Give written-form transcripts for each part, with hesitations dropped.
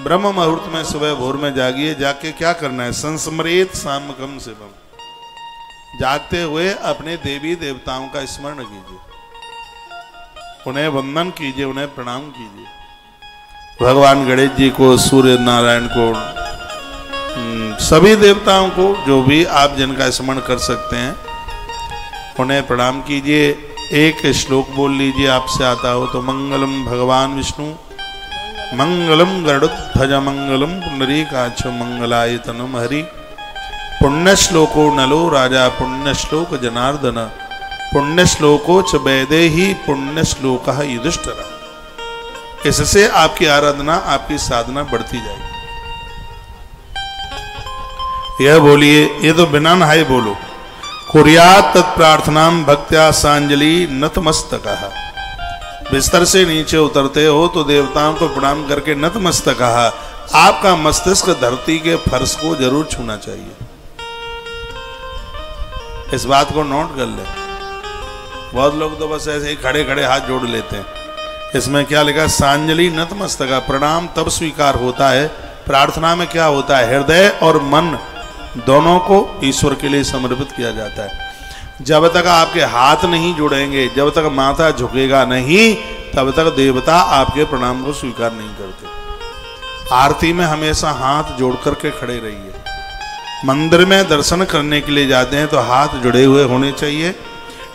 ब्रह्म मुहूर्त में सुबह भोर में जागिए, जाके क्या करना है, संस्मरेत सामकम शिवम, जागते हुए अपने देवी देवताओं का स्मरण कीजिए, उन्हें वंदन कीजिए, उन्हें प्रणाम कीजिए। भगवान गणेश जी को, सूर्य नारायण को, सभी देवताओं को, जो भी आप जिनका स्मरण कर सकते हैं उन्हें प्रणाम कीजिए। एक श्लोक बोल लीजिए, आपसे आता हो तो। मंगलम भगवान विष्णु मंगलम गरुड़ध्वज मंगलम पुंडरीकाक्ष मंगलायतनम हरि। पुण्यश्लोको नलो राजा पुण्यश्लोक जनार्दन पुण्यश्लोको च वैदेही पुण्यश्लोकः युधिष्ठिरः। इससे आपकी आराधना, आपकी साधना बढ़ती जाएगी। यह बोलिए, ये तो बिना नहाए बोलो। कुर्यात तत्प्रार्थनाम भक्त्या सांजलि नतमस्तकः। बिस्तर से नीचे उतरते हो तो देवताओं को प्रणाम करके नतमस्तकः, आपका मस्तिष्क धरती के फर्श को जरूर छूना चाहिए। इस बात को नोट कर ले। बहुत लोग तो बस ऐसे ही खड़े खड़े हाथ जोड़ लेते हैं। इसमें क्या लिखा, सांजलि नतमस्तकः। प्रणाम तब स्वीकार होता है, प्रार्थना में क्या होता है, हृदय और मन दोनों को ईश्वर के लिए समर्पित किया जाता है। जब तक आपके हाथ नहीं जुड़ेंगे, जब तक माथा झुकेगा नहीं, तब तक देवता आपके प्रणाम को स्वीकार नहीं करते। आरती में हमेशा हाथ जोड़ करके खड़े रहिए। मंदिर में दर्शन करने के लिए जाते हैं तो हाथ जुड़े हुए होने चाहिए।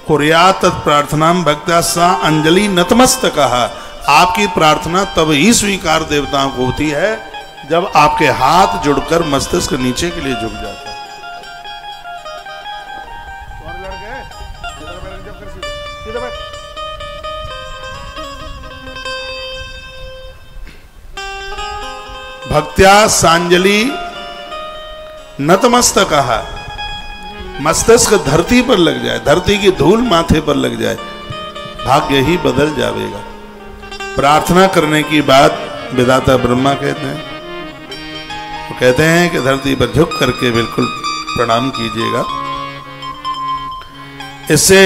कुर्यात तत्प्रार्थनाम भक्त्या सा अंजलि नतमस्तकः। आपकी प्रार्थना तब ही स्वीकार देवताओं को होती है जब आपके हाथ जुड़कर मस्तिष्क नीचे के लिए झुक जाता है। भक्त्या सांजलि नतमस्तकः। मस्तिष्क धरती पर लग जाए, धरती की धूल माथे पर लग जाए, भाग्य ही बदल जाएगा। प्रार्थना करने की बात विधाता ब्रह्मा कहते हैं। वो कहते हैं कि धरती पर झुक करके बिल्कुल प्रणाम कीजिएगा, इससे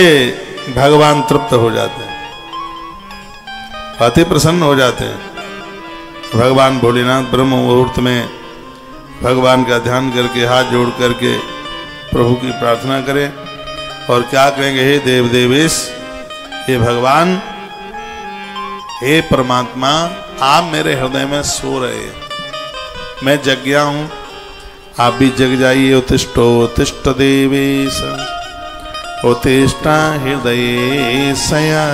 भगवान तृप्त हो जाते हैं, अति प्रसन्न हो जाते हैं। भगवान भोलेनाथ ब्रह्म मुहूर्त में भगवान का ध्यान करके हाथ जोड़ करके प्रभु की प्रार्थना करें और क्या कहेंगे, हे देव देवेश, हे भगवान, हे परमात्मा, आप मेरे हृदय में सो रहे हैं, मैं जग गया हूं, आप भी जग जाइए। उत्तिष्ठो उत्तिष्ठ देवेश उत्तिष्ठा हृदयेशया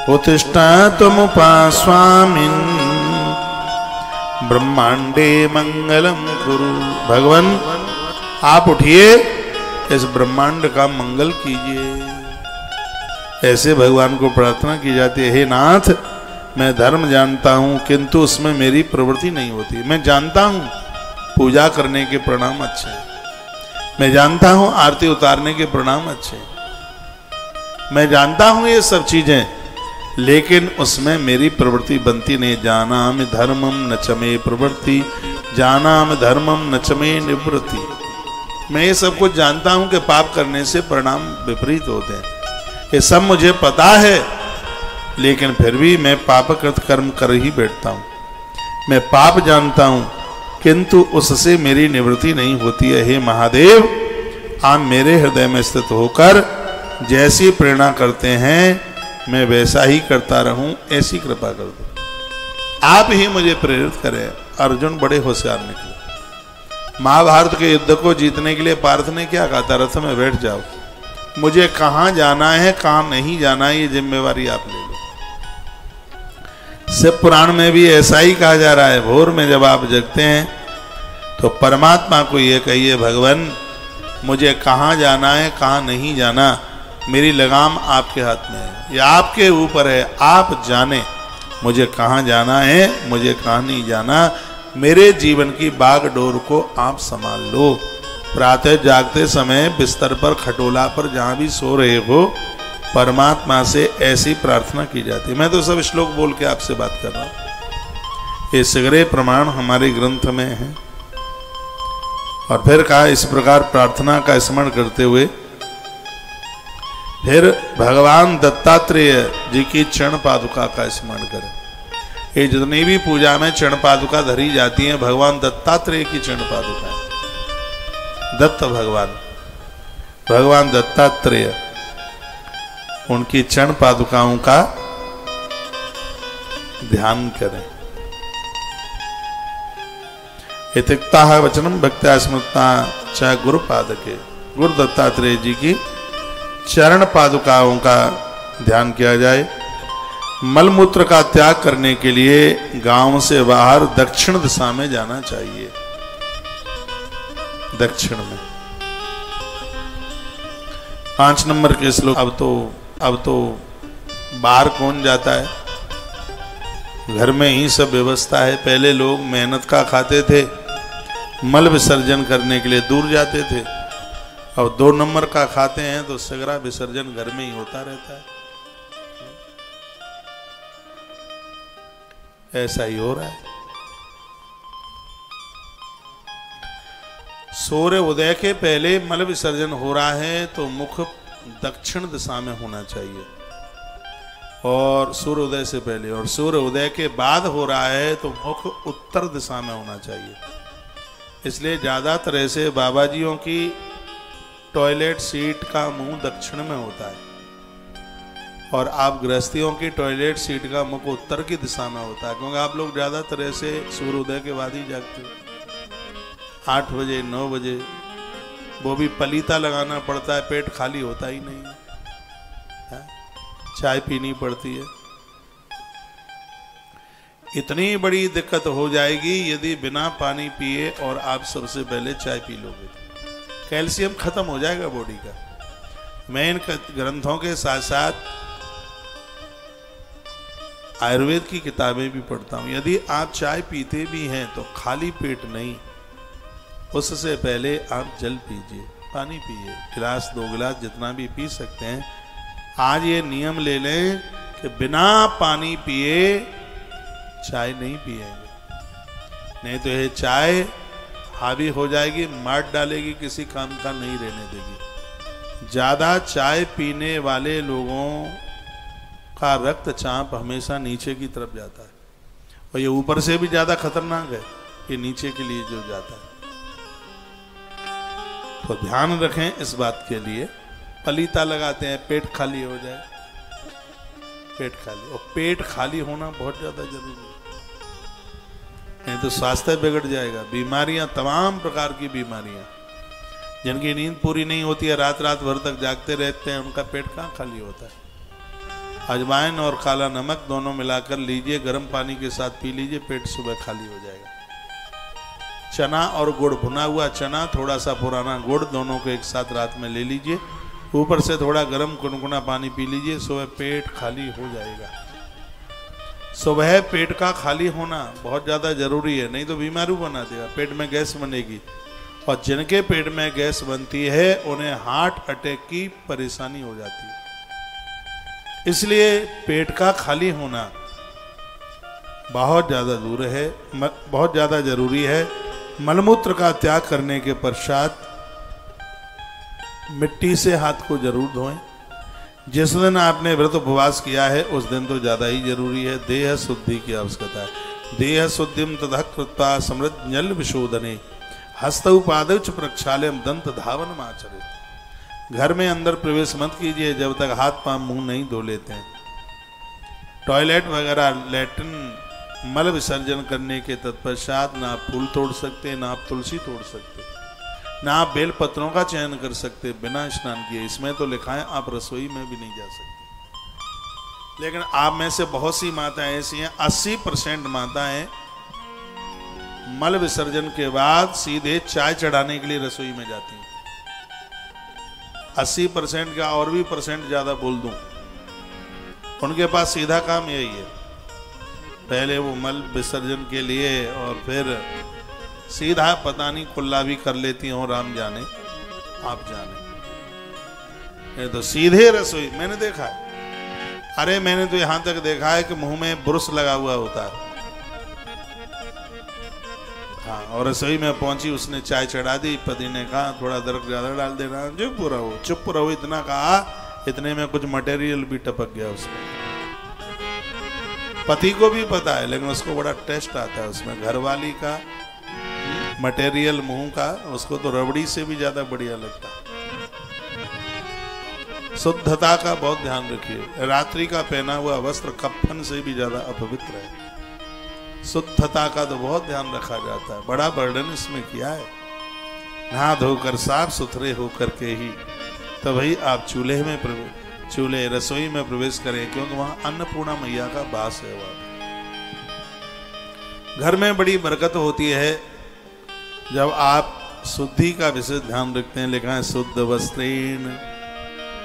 उत्तिष्ठा त्वमुपास्वामिन् ब्रह्मांडे मंगलम कुरु। भगवान आप उठिए, इस ब्रह्मांड का मंगल कीजिए। ऐसे भगवान को प्रार्थना की जाती है। हे नाथ, मैं धर्म जानता हूं किंतु उसमें मेरी प्रवृत्ति नहीं होती। मैं जानता हूं पूजा करने के प्रणाम अच्छे हैं, मैं जानता हूं आरती उतारने के प्रणाम अच्छे हैं, मैं जानता हूं ये सब चीजें, लेकिन उसमें मेरी प्रवृत्ति बनती नहीं। जानामि धर्मम न च मे प्रवृत्ति जानामि धर्मम न च मे निवृत्ति। मैं ये सब कुछ जानता हूं कि पाप करने से परिणाम विपरीत होते हैं, ये सब मुझे पता है, लेकिन फिर भी मैं पापकृत कर्म कर ही बैठता हूं। मैं पाप जानता हूं किंतु उससे मेरी निवृत्ति नहीं होती है। हे महादेव, आप मेरे हृदय में स्थित होकर जैसी प्रेरणा करते हैं मैं वैसा ही करता रहूं, ऐसी कृपा कर दो। आप ही मुझे प्रेरित करें। अर्जुन बड़े होशियार निकले। महाभारत के युद्ध को जीतने के लिए पार्थ ने क्या कहा था, रथ में बैठ जाओ, मुझे कहां जाना है कहां नहीं जाना है ये जिम्मेवारी आप ले लो। शिव पुराण में भी ऐसा ही कहा जा रहा है। भोर में जब आप जगते हैं तो परमात्मा को ये कहिए, भगवान मुझे कहां जाना है कहां नहीं जाना, मेरी लगाम आपके हाथ में है, ये आपके ऊपर है, आप जाने मुझे कहां जाना है मुझे कहां नहीं जाना। मेरे जीवन की बागडोर को आप संभाल लो। प्रातः जागते समय बिस्तर पर, खटोला पर, जहां भी सो रहे हो, परमात्मा से ऐसी प्रार्थना की जाती है। मैं तो सब श्लोक बोल के आपसे बात कर रहा हूं, ये सगरे प्रमाण हमारे ग्रंथ में हैं। और फिर कहा, इस प्रकार प्रार्थना का स्मरण करते हुए फिर भगवान दत्तात्रेय जी की चरण पादुका का स्मरण करें। ये जितनी भी पूजा में चरण पादुका धरी जाती हैं, भगवान दत्तात्रेय की चरण पादुका है। दत्त भगवान, भगवान दत्तात्रेय, उनकी चरण पादुकाओं का ध्यान करें। इतिक्ता वचनम भक्त्या स्मृता च गुरु पादके, गुरु दत्तात्रेय जी की चरण पादुकाओं का ध्यान किया जाए। मलमूत्र का त्याग करने के लिए गांव से बाहर दक्षिण दिशा में जाना चाहिए। दक्षिण में 5 नंबर के श्लोक। अब तो बाहर कौन जाता है, घर में ही सब व्यवस्था है। पहले लोग मेहनत का खाते थे, मल विसर्जन करने के लिए दूर जाते थे। अब 2 नंबर का खाते हैं तो सगरा विसर्जन घर में ही होता रहता है। ऐसा ही हो रहा है। सूर्य उदय के पहले मल विसर्जन हो रहा है तो मुख दक्षिण दिशा में होना चाहिए, और सूर्य उदय से पहले। और सूर्य उदय के बाद हो रहा है तो मुख उत्तर दिशा में होना चाहिए। इसलिए ज्यादातर ऐसे बाबा जियों की टॉयलेट सीट का मुंह दक्षिण में होता है, और आप गृहस्थियों की टॉयलेट सीट का मुख उत्तर की दिशा में होता है, क्योंकि आप लोग ज्यादातर ऐसे सूर्योदय के बाद ही जागते हो। 8 बजे 9 बजे, वो भी पलीता लगाना पड़ता है, पेट खाली होता ही नहीं है, चाय पीनी पड़ती है। इतनी बड़ी दिक्कत हो जाएगी यदि बिना पानी पिए और आप सबसे पहले चाय पी लोगे। कैल्शियम खत्म हो जाएगा बॉडी का। मैं इन ग्रंथों के साथ साथ आयुर्वेद की किताबें भी पढ़ता हूं। यदि आप चाय पीते भी हैं तो खाली पेट नहीं, उससे पहले आप जल पीजिए, पानी पिए, गिलास 2 गिलास जितना भी पी सकते हैं। आज ये नियम ले लें कि बिना पानी पिए चाय नहीं पिएंगे, नहीं तो ये चाय हावी हो जाएगी, मार डालेगी, किसी काम का नहीं रहने देगी। ज्यादा चाय पीने वाले लोगों का रक्तचाप हमेशा नीचे की तरफ जाता है, और ये ऊपर से भी ज्यादा खतरनाक है, ये नीचे के लिए जो जाता है। तो ध्यान रखें इस बात के लिए। पलीता लगाते हैं, पेट खाली हो जाए, पेट खाली, और पेट खाली होना बहुत ज्यादा जरूरी है, नहीं तो स्वास्थ्य बिगड़ जाएगा। बीमारियां, तमाम प्रकार की बीमारियां, जिनकी नींद पूरी नहीं होती है, रात रात भर तक जागते रहते हैं, उनका पेट कहाँ खाली होता है। अजवाइन और काला नमक दोनों मिलाकर लीजिए, गर्म पानी के साथ पी लीजिए, पेट सुबह खाली हो जाएगा। चना और गुड़, भुना हुआ चना, थोड़ा सा पुराना गुड़, दोनों को एक साथ रात में ले लीजिए, ऊपर से थोड़ा गर्म गुनगुना पानी पी लीजिए, सुबह पेट खाली हो जाएगा। सुबह पेट का खाली होना बहुत ज़्यादा जरूरी है, नहीं तो बीमारी बना देगा, पेट में गैस बनेगी, और जिनके पेट में गैस बनती है उन्हें हार्ट अटैक की परेशानी हो जाती है। इसलिए पेट का खाली होना बहुत ज़्यादा दूर है, बहुत ज़्यादा जरूरी है। मलमूत्र का त्याग करने के पश्चात मिट्टी से हाथ को जरूर धोएं। जिस दिन आपने व्रत उपवास किया है उस दिन तो ज़्यादा ही जरूरी है। देह शुद्धि की आवश्यकता है। देह शुद्धिम तथा कृत्वा समृद्ध जल विशोधने हस्तौ पादौ च प्रक्षाल्यम दंत धावन आचरित। घर में अंदर प्रवेश मत कीजिए जब तक हाथ पांव मुंह नहीं धो लेते हैं। टॉयलेट वगैरह, लैट्रिन, मल विसर्जन करने के तत्पश्चात ना आप फूल तोड़ सकते, ना आप तुलसी तोड़ सकते, ना आप बेल पत्रों का चयन कर सकते बिना स्नान किए। इसमें तो लिखा है आप रसोई में भी नहीं जा सकते। लेकिन आप में से बहुत सी माताएं ऐसी हैं, 80% माताएं मल विसर्जन के बाद सीधे चाय चढ़ाने के लिए रसोई में जाती हैं। 80% का और भी % ज्यादा बोल दूं, उनके पास सीधा काम यही है, पहले वो मल विसर्जन के लिए और फिर सीधा पता नहीं कुल्ला भी कर लेती हो, राम जाने आप जाने। ये तो सीधे रसोई, मैंने देखा है, अरे मैंने तो यहां तक देखा है कि मुंह में ब्रुश लगा हुआ होता है। हाँ, और रसोई में पहुंची, उसने चाय चढ़ा दी, पति ने कहा थोड़ा अदरक ज्यादा डाल देना, चुप रहो इतना कहा, इतने में कुछ मटेरियल भी टपक गया उसमें। पति को भी पता है, लेकिन उसको बड़ा टेस्ट आता है उसमें, घरवाली का मटेरियल मुंह का, उसको तो रबड़ी से भी ज्यादा बढ़िया लगता है। शुद्धता का बहुत ध्यान रखिए। रात्रि का पहना हुआ वस्त्र कफन से भी ज्यादा अपवित्र है। शुद्धता का तो बहुत ध्यान रखा जाता है, बड़ा वर्णन इसमें किया है। नहा धोकर साफ सुथरे होकर के ही तब ही आप चूल्हे रसोई में प्रवेश करें, क्योंकि वहां अन्नपूर्णा मैया का वास है। वहां घर में बड़ी बरकत होती है जब आप शुद्धि का विशेष ध्यान रखते हैं। लिखा है शुद्ध वस्त्रेण,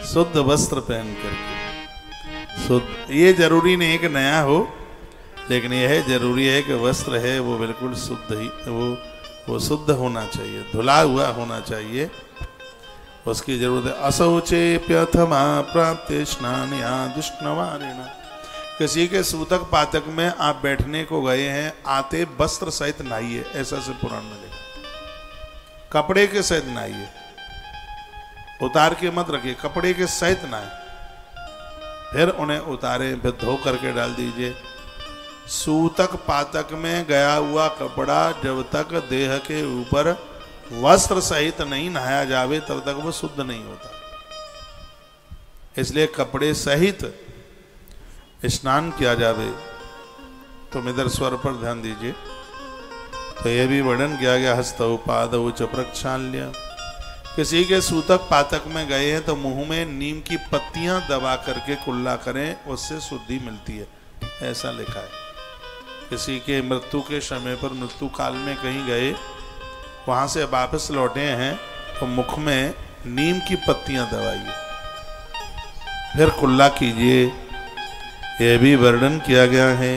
शुद्ध वस्त्र पहन करके। शुद्ध, ये जरूरी नहीं है कि नया हो, लेकिन यह जरूरी है कि वस्त्र है वो बिल्कुल शुद्ध ही, वो शुद्ध होना चाहिए, धुला हुआ होना चाहिए, उसकी जरूरत है। असौचे प्यथमा प्राप्त स्नान या दुष्णवारिण। किसी के सूतक पातक में आप बैठने को गए हैं, आते वस्त्र सहित नहाइए, ऐसा से पुराण में लिखा। कपड़े के सहित नहाइए, उतार के मत रखिए, कपड़े के सहित नहाए, फिर उन्हें उतारे, फिर धो करके डाल दीजिए। सूतक पातक में गया हुआ कपड़ा जब तक देह के ऊपर वस्त्र सहित नहीं नहाया जावे तब तक वो शुद्ध नहीं होता। इसलिए कपड़े सहित स्नान किया जावे। तो इधर स्वर पर ध्यान दीजिए। तो यह भी वर्णन किया गया, हस्तौ पादौ च प्रक्षाल्य। किसी के सूतक पातक में गए हैं तो मुंह में नीम की पत्तियां दबा करके कुल्ला करें, उससे शुद्धि मिलती है, ऐसा लिखा है। किसी के मृत्यु के समय पर, मृत्यु काल में कहीं गए, वहां से वापस लौटे हैं तो मुख में नीम की पत्तियां दबाइए, फिर कुल्ला कीजिए, यह भी वर्णन किया गया है।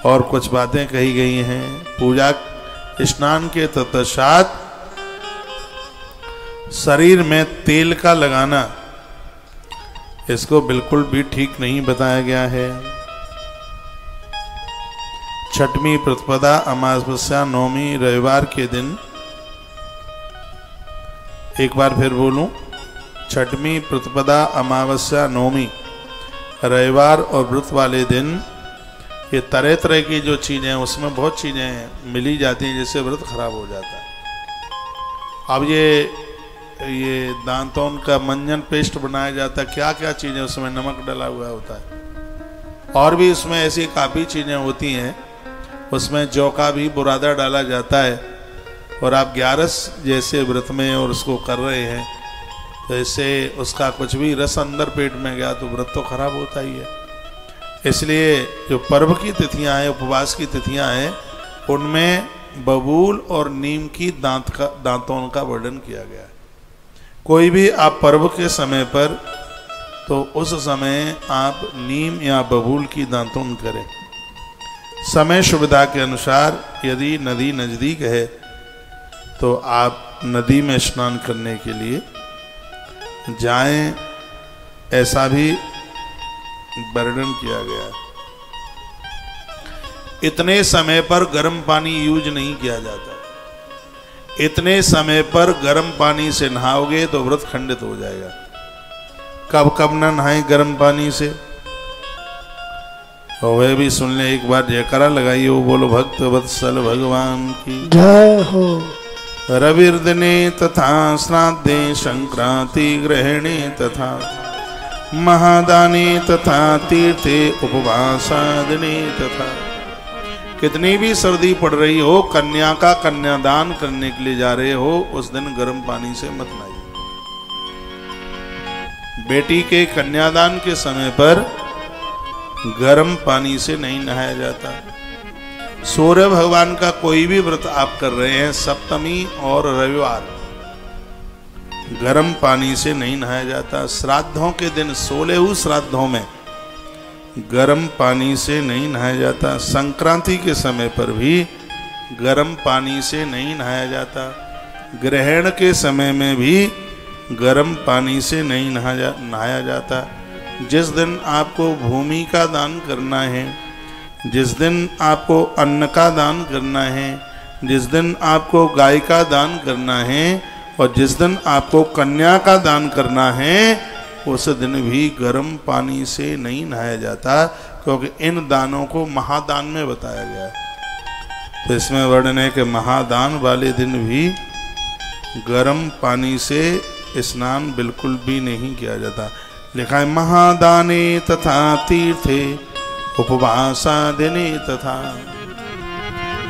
और कुछ बातें कही गई हैं। पूजा स्नान के तत्पश्चात शरीर में तेल का लगाना, इसको बिल्कुल भी ठीक नहीं बताया गया है। छठवीं प्रतिपदा, अमावस्या, नौमी, रविवार के दिन, एक बार फिर बोलूं, छठवीं प्रतिपदा, अमावस्या, नौमी, रविवार और व्रत वाले दिन ये तरह तरह की जो चीज़ें हैं उसमें बहुत चीज़ें मिली जाती हैं जिससे व्रत खराब हो जाता है। अब ये दांतों का मंजन पेस्ट बनाया जाता है, क्या क्या चीज़ें उसमें नमक डला हुआ होता है, और भी उसमें ऐसी काफ़ी चीज़ें होती हैं, उसमें जौ का भी बुरादा डाला जाता है। और आप 11 जैसे व्रत में और उसको कर रहे हैं तो इससे उसका कुछ भी रस अंदर पेट में गया तो व्रत तो खराब होता ही है। इसलिए जो पर्व की तिथियां हैं, उपवास की तिथियां हैं, उनमें बबूल और नीम की दांतों का वर्णन किया गया है। कोई भी आप पर्व के समय पर, तो उस समय आप नीम या बबूल की दांतों करें। समय सुविधा के अनुसार यदि नदी नज़दीक है तो आप नदी में स्नान करने के लिए जाएं, ऐसा भी वर्णन किया गया। इतने समय पर गर्म पानी यूज नहीं किया जाता। इतने समय पर गर्म पानी से नहाओगे तो व्रत खंडित हो जाएगा। कब कब न नहाए गर्म पानी से, और वह भी सुन ले एक बार, जयकारा लगाइए, वो बोलो भक्त वत्सल भगवान की जय हो। रविर्दिने तथा श्राद्धे, संक्रांति ग्रहणे तथा महादाने तथा तीर्थे, उपवासादिने तथा। कितनी भी सर्दी पड़ रही हो, कन्या का कन्यादान करने के लिए जा रहे हो, उस दिन गर्म पानी से मत नहाइए। बेटी के कन्यादान के समय पर गर्म पानी से नहीं नहाया जाता। सूर्य भगवान का कोई भी व्रत आप कर रहे हैं, सप्तमी और रविवार, गर्म पानी से नहीं नहाया जाता। श्राद्धों के दिन, 16 श्राद्धों में गर्म पानी से नहीं नहाया जाता। संक्रांति के समय पर भी गर्म पानी से नहीं नहाया जाता। ग्रहण के समय में भी गर्म पानी से नहीं नहाया जाता। जिस दिन आपको भूमि का दान करना है, जिस दिन आपको अन्न का दान करना है, जिस दिन आपको गाय का दान करना है, और जिस दिन आपको कन्या का दान करना है, उस दिन भी गर्म पानी से नहीं नहाया जाता, क्योंकि इन दानों को महादान में बताया गया है। तो इसमें वर्णन है कि महादान वाले दिन भी गर्म पानी से स्नान बिल्कुल भी नहीं किया जाता। लिखा है महादाने तथा तीर्थे उपवासादिने तथा।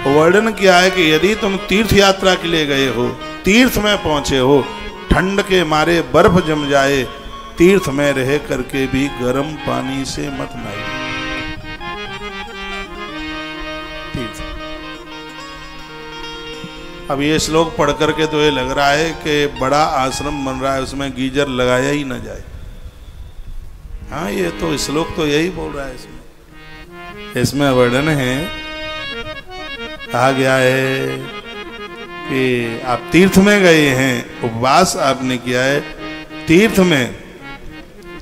वर्णन किया है कि यदि तुम तीर्थ यात्रा के लिए गए हो, तीर्थ में पहुंचे हो, ठंड के मारे बर्फ जम जाए, तीर्थ में रह करके भी गर्म पानी से मत नहाइए। तीर्थ। अब ये श्लोक पढ़ करके तो ये लग रहा है कि बड़ा आश्रम बन रहा है, उसमें गीजर लगाया ही ना जाए। हाँ, ये तो श्लोक तो यही बोल रहा है। इसमें वर्णन है, कहा गया है कि आप तीर्थ में गए हैं, उपवास आपने किया है तीर्थ में,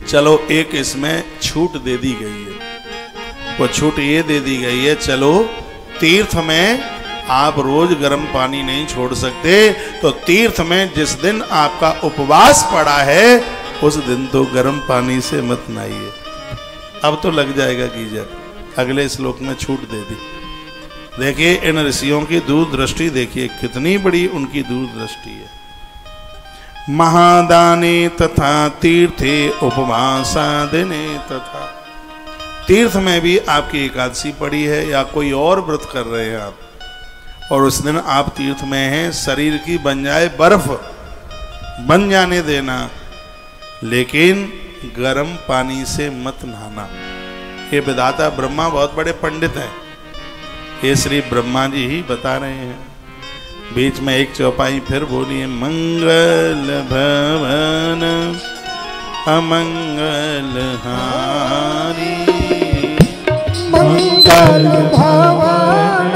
चलो एक इसमें छूट दे दी गई है। वो छूट ये दे दी गई है, चलो तीर्थ में आप रोज गर्म पानी नहीं छोड़ सकते, तो तीर्थ में जिस दिन आपका उपवास पड़ा है उस दिन तो गर्म पानी से मत नहाइए। अब तो लग जाएगा गीजर। अगले श्लोक में छूट दे दी। देखिए इन ऋषियों की दूरदृष्टि, देखिए कितनी बड़ी उनकी दूरदृष्टि है। महादाने तथा तीर्थे उपवासादिने तथा। तीर्थ में भी आपकी एकादशी पड़ी है या कोई और व्रत कर रहे हैं आप, और उस दिन आप तीर्थ में हैं, शरीर की बन जाए बर्फ, बन जाने देना, लेकिन गर्म पानी से मत नहाना। ये विधाता ब्रह्मा बहुत बड़े पंडित हैं, ये श्री ब्रह्मा जी ही बता रहे हैं। बीच में एक चौपाई फिर बोलिए, मंगल भवन अमंगल हारी, मंगल भवन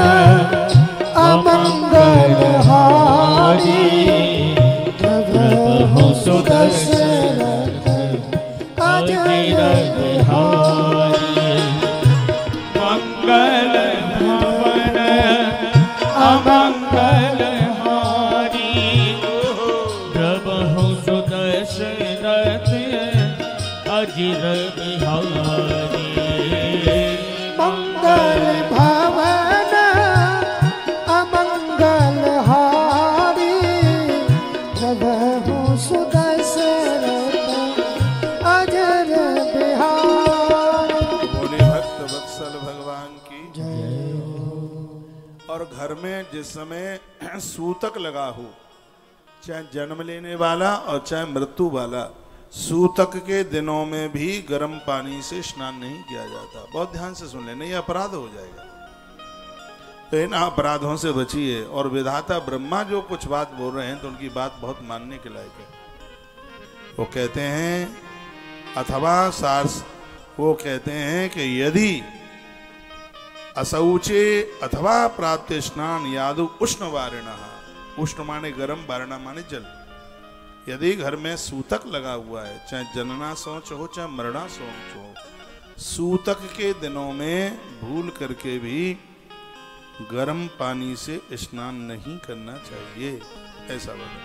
अमंगल हारी, प्रभु सुदर्शन अजय बिहारी। मंगल भवन अमंगल हारी, प्रभु सुदर्शन अजय बिहारी। मंगल भवन अमंगल हारी, प्रभु सुदर्शन अजय बिहारी। बोले भक्त वत्सल भगवान की जय। और घर में जिस समय सूतक लगा हो, चाहे जन्म लेने वाला और चाहे मृत्यु वाला, सूतक के दिनों में भी गर्म पानी से स्नान नहीं किया जाता। बहुत ध्यान से सुन लेना, ये अपराध हो जाएगा, तो इन अपराधों से बचिए। और विधाता ब्रह्मा जो कुछ बात बोल रहे हैं तो उनकी बात बहुत मानने के लायक है। वो कहते हैं अथवा सार्स, वो कहते हैं कि यदि असौचे अथवा प्राप्त स्नान यादु उष्ण वारिणः, उष्ण माने गर्म, वारणा माने जल। यदि घर में सूतक लगा हुआ है, चाहे जनना शौच हो चाहे मरना शौच हो, सूतक के दिनों में भूल करके भी गर्म पानी से स्नान नहीं करना चाहिए, ऐसा बोला।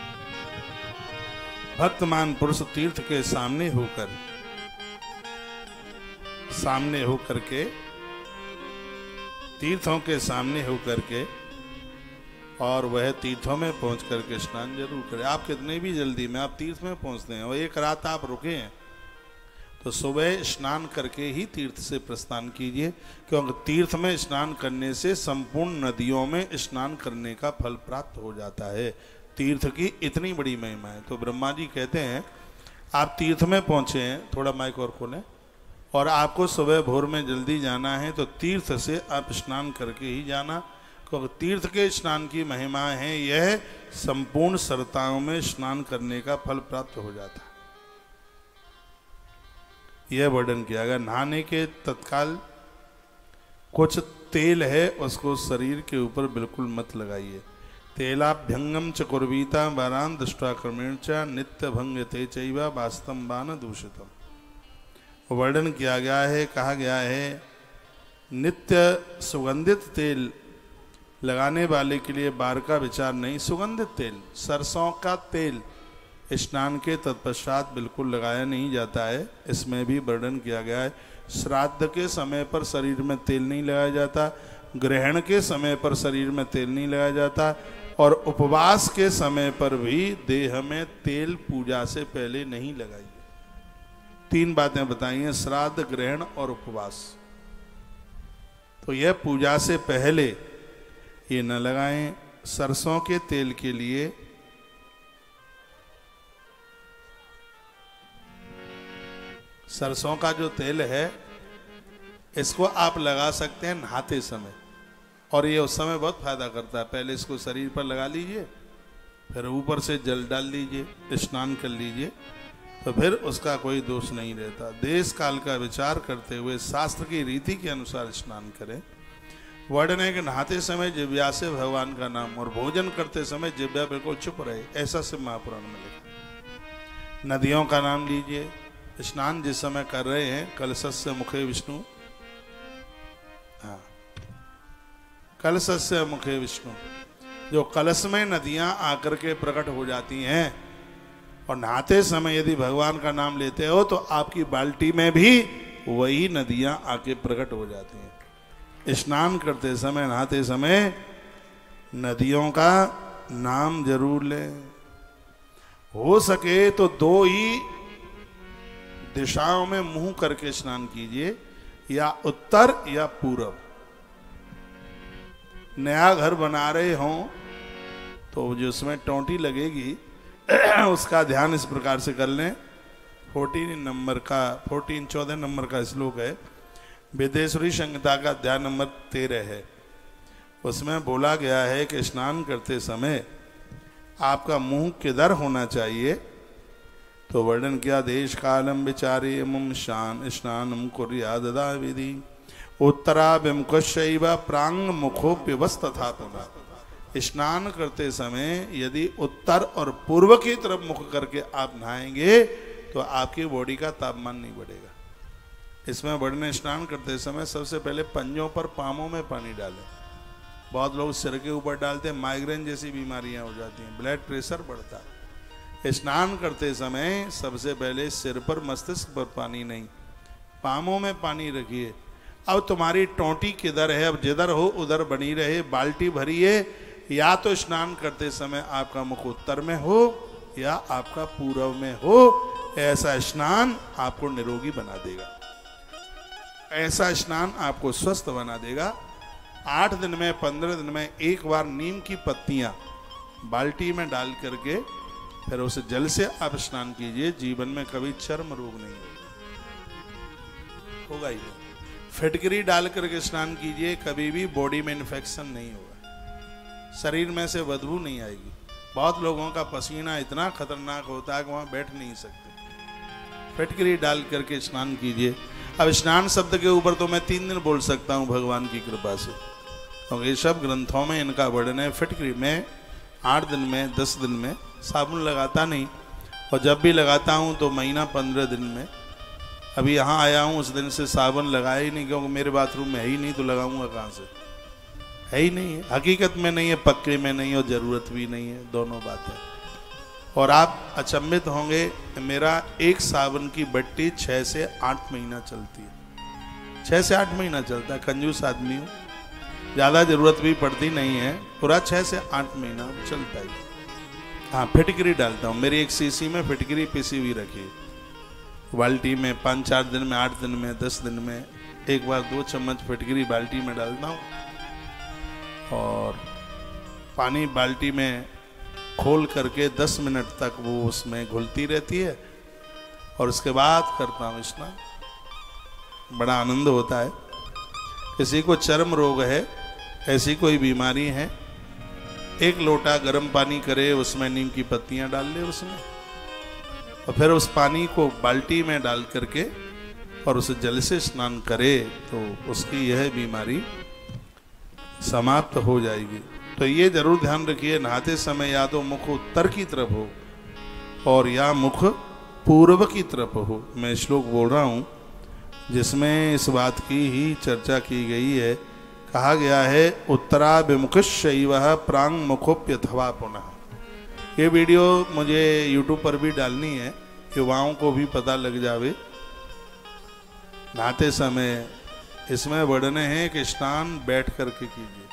भक्तमान पुरुष तीर्थ के सामने होकर के तीर्थों के सामने होकर के और वह तीर्थों में पहुंच करके स्नान जरूर करें। आप कितने भी जल्दी में आप तीर्थ में पहुंचते हैं और एक रात आप रुके हैं, तो सुबह स्नान करके ही तीर्थ से प्रस्थान कीजिए, क्योंकि तीर्थ में स्नान करने से संपूर्ण नदियों में स्नान करने का फल प्राप्त हो जाता है। तीर्थ की इतनी बड़ी महिमा है। तो ब्रह्मा जी कहते हैं आप तीर्थ में पहुंचे हैं, थोड़ा माइक और खोलें, और आपको सुबह भोर में जल्दी जाना है, तो तीर्थ से आप स्नान करके ही जाना, क्योंकि तीर्थ के स्नान की महिमा है, यह संपूर्ण सरताओं में स्नान करने का फल प्राप्त हो जाता है। यह वर्णन किया गया। नहाने के तत्काल कुछ तेल है, उसको शरीर के ऊपर बिल्कुल मत लगाइए। तेलाभ्यंगम च कुर्वीता वारान दृष्टा क्रमेण च नित्य भंग ते चैवा वास्तम बान दूषितम। वर्णन किया गया है, कहा गया है नित्य सुगंधित तेल लगाने वाले के लिए बार का विचार नहीं। सुगंधित तेल, सरसों का तेल स्नान के तत्पश्चात बिल्कुल लगाया नहीं जाता है। इसमें भी वर्णन किया गया है श्राद्ध के समय पर शरीर में तेल नहीं लगाया जाता, ग्रहण के समय पर शरीर में तेल नहीं लगाया जाता, और उपवास के समय पर भी देह में तेल पूजा से पहले नहीं लगाइए। 3 बातें बताई हैं, श्राद्ध, ग्रहण और उपवास। तो यह पूजा से पहले ये न लगाएं। सरसों के तेल के लिए सरसों का जो तेल है इसको आप लगा सकते हैं नहाते समय, और ये उस समय बहुत फायदा करता है। पहले इसको शरीर पर लगा लीजिए, फिर ऊपर से जल डाल लीजिए, स्नान कर लीजिए, तो फिर उसका कोई दोष नहीं रहता। देश काल का विचार करते हुए शास्त्र की रीति के अनुसार स्नान करें। वर्णन है कि नहाते समय जिव्या से भगवान का नाम, और भोजन करते समय जिव्या बिल्कुल चुप रहे, ऐसा से महापुराण में लिखा। नदियों का नाम लीजिए। स्नान जिस समय कर रहे हैं, कलशस्य मुखे विष्णु, हाँ, कलशस्य मुखे विष्णु, जो कलश में नदियां आकर के प्रकट हो जाती हैं, और नहाते समय यदि भगवान का नाम लेते हो तो आपकी बाल्टी में भी वही नदियां आके प्रकट हो जाती हैं। स्नान करते समय, नहाते समय नदियों का नाम जरूर लें। हो सके तो 2 ही दिशाओं में मुंह करके स्नान कीजिए, या उत्तर या पूरब। नया घर बना रहे हों तो जो उसमें टोंटी लगेगी उसका ध्यान इस प्रकार से कर लें। 14 नंबर का श्लोक है, वेदेश्वरी संहिता का अध्याय नंबर 13 है। उसमें बोला गया है कि स्नान करते समय आपका मुंह किधर होना चाहिए, तो वर्णन किया, देश कालम विचारे मुम शान स्नानम कुर्याददा विधि उत्तराभिमुखशैव प्रांग मुखोप्यवस् तथा पुनः। स्नान करते समय यदि उत्तर और पूर्व की तरफ मुख करके आप नहाएंगे तो आपकी बॉडी का तापमान नहीं बढ़ेगा। इसमें बढ़ने स्नान करते समय सबसे पहले पंजों पर, पामों में पानी डालें। बहुत लोग सिर के ऊपर डालते हैं, माइग्रेन जैसी बीमारियां हो जाती हैं, ब्लड प्रेशर बढ़ता है। स्नान करते समय सबसे पहले सिर पर, मस्तिष्क पर पानी नहीं, पामों में पानी रखिए। अब तुम्हारी टोंटी किधर है, अब जिधर हो उधर बनी रहे, बाल्टी भरिए। या तो स्नान करते समय आपका मुख उत्तर में हो या आपका पूर्व में हो। ऐसा स्नान आपको निरोगी बना देगा, ऐसा स्नान आपको स्वस्थ बना देगा। 8 दिन में, 15 दिन में एक बार नीम की पत्तियां बाल्टी में डाल करके फिर उस जल से आप स्नान कीजिए। जीवन में कभी चर्म रोग नहीं होगा ही नहीं। फिटकरी डाल करके स्नान कीजिए, कभी भी बॉडी में इन्फेक्शन नहीं होगा, शरीर में से बदबू नहीं आएगी। बहुत लोगों का पसीना इतना खतरनाक होता है कि वहां बैठ नहीं सकते। फिटकरी डाल करके स्नान कीजिए। अब स्नान शब्द के ऊपर तो मैं 3 दिन बोल सकता हूं भगवान की कृपा से, क्योंकि ये सब ग्रंथों में इनका वर्णन है। फिटकरी में 8 दिन में, 10 दिन में, साबुन लगाता नहीं, और जब भी लगाता हूं तो महीना 15 दिन में। अभी यहाँ आया हूँ उस दिन से साबुन लगाया ही नहीं, क्योंकि मेरे बाथरूम में है ही नहीं, तो लगाऊंगा कहाँ से, है ही नहीं है। हकीकत में नहीं है, पक्के में नहीं, और ज़रूरत भी नहीं है, दोनों बातें। और आप अचंभित होंगे, मेरा एक साबुन की बट्टी 6 से 8 महीना चलती है। 6 से 8 महीना चलता है। कंजूस आदमी हूँ, ज़्यादा ज़रूरत भी पड़ती नहीं है, पूरा 6 से 8 महीना चलता है। हाँ, फिटकरी डालता हूँ। मेरी एक सीसी में फिटकरी पिसी हुई रखी है, बाल्टी में 5-4 दिन में, 8 दिन में, 10 दिन में एक बार 2 चम्मच फिटकरी बाल्टी में डालता हूँ, और पानी बाल्टी में खोल करके 10 मिनट तक वो उसमें घुलती रहती है, और उसके बाद करता हूँ स्नान। बड़ा आनंद होता है। किसी को चर्म रोग है, ऐसी कोई बीमारी है, 1 लोटा गर्म पानी करे, उसमें नीम की पत्तियां डाल ले उसमें, और फिर उस पानी को बाल्टी में डाल करके और उस जल से स्नान करे तो उसकी यह बीमारी समाप्त हो जाएगी। तो ये जरूर ध्यान रखिए, नहाते समय या तो मुख उत्तर की तरफ हो और या मुख पूर्व की तरफ हो। मैं श्लोक बोल रहा हूँ जिसमें इस बात की ही चर्चा की गई है। कहा गया है, उत्तराभिमुखशैवः प्रांग मुखोप्यथवा पुनः। ये वीडियो मुझे YouTube पर भी डालनी है, युवाओं को भी पता लग जावे। नहाते समय इसमें वर्णन है कि स्नान बैठ करके कीजिए,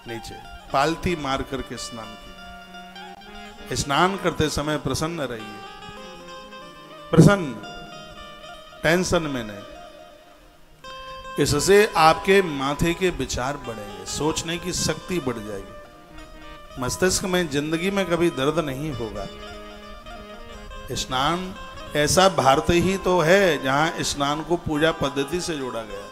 नीचे पालती मार करके स्नान कीजिए। स्नान करते समय प्रसन्न रहिए, प्रसन्न, टेंशन में नहीं। इससे आपके माथे के विचार बढ़ेंगे, सोचने की शक्ति बढ़ जाएगी, मस्तिष्क में जिंदगी में कभी दर्द नहीं होगा। स्नान ऐसा भारत ही तो है जहां स्नान को पूजा पद्धति से जोड़ा गया।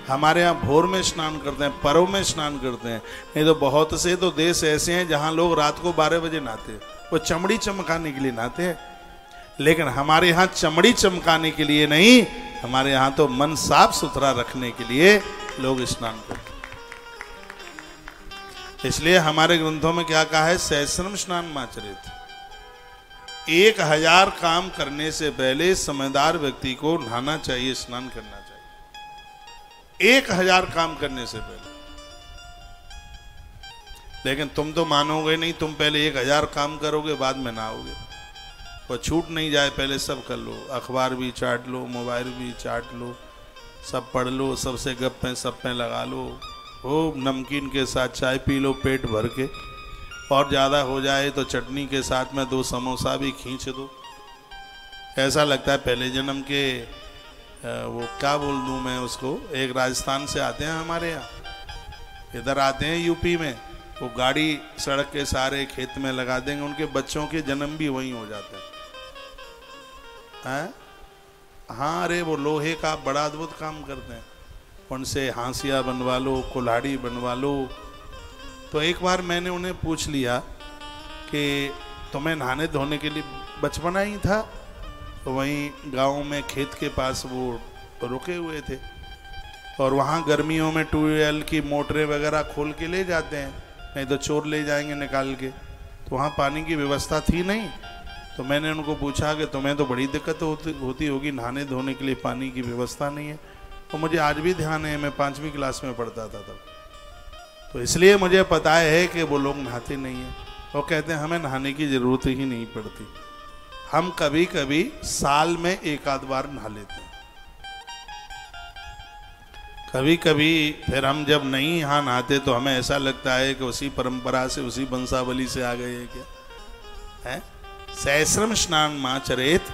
हमारे यहाँ भोर में स्नान करते हैं, पर्व में स्नान करते हैं, नहीं तो बहुत से तो देश ऐसे हैं जहां लोग रात को 12 बजे नहाते हैं, वो चमड़ी चमकाने के लिए नहाते हैं। लेकिन हमारे यहाँ चमड़ी चमकाने के लिए नहीं, हमारे यहाँ तो मन साफ सुथरा रखने के लिए लोग स्नान करते हैं। इसलिए हमारे ग्रंथों में क्या कहा है, सहस्रम स्नान माचरेत। 1000 काम करने से पहले समझदार व्यक्ति को नहाना चाहिए, स्नान करना चाहिए, 1000 काम करने से पहले। लेकिन तुम तो मानोगे नहीं, तुम पहले 1000 काम करोगे, बाद में नहाओगे। वो छूट नहीं जाए, पहले सब कर लो, अखबार भी चाट लो, मोबाइल भी चाट लो, सब पढ़ लो, सबसे गप्पे सप्पे लगा लो, हो नमकीन के साथ चाय पी लो पेट भर के, और ज़्यादा हो जाए तो चटनी के साथ में 2 समोसा भी खींच दो। ऐसा लगता है पहले जन्म के वो क्या बोल दूँ मैं उसको, एक राजस्थान से आते हैं हमारे यहाँ, इधर आते हैं यूपी में, वो गाड़ी सड़क के सारे खेत में लगा देंगे, उनके बच्चों के जन्म भी वहीं हो जाते हैं। हाँ, अरे वो लोहे का बड़ा अद्भुत काम करते हैं, उनसे हांसिया बनवा लो, कुल्हाड़ी बनवा लो। तो एक बार मैंने उन्हें पूछ लिया कि तुम्हें नहाने धोने के लिए बचपना ही था, तो वहीं गांव में खेत के पास वो रुके हुए थे, और वहाँ गर्मियों में ट्यूबवेल की मोटरें वगैरह खोल के ले जाते हैं, नहीं तो चोर ले जाएंगे निकाल के, तो वहाँ पानी की व्यवस्था थी नहीं। तो मैंने उनको पूछा कि तुम्हें तो बड़ी दिक्कत होती होगी, नहाने धोने के लिए पानी की व्यवस्था नहीं है। तो मुझे आज भी ध्यान है, मैं 5वीं क्लास में पढ़ता था तब, तो इसलिए मुझे पता है कि वो लोग नहाते नहीं हैं। वो कहते हैं हमें नहाने की ज़रूरत ही नहीं पड़ती, हम कभी कभी साल में 1 आध बार नहा लेते हैं, कभी कभी। फिर हम जब नहीं यहाँ नहाते तो हमें ऐसा लगता है कि उसी परंपरा से, उसी वंशावली से आ गए हैं क्या है। सहस्रम स्नान माचरेत,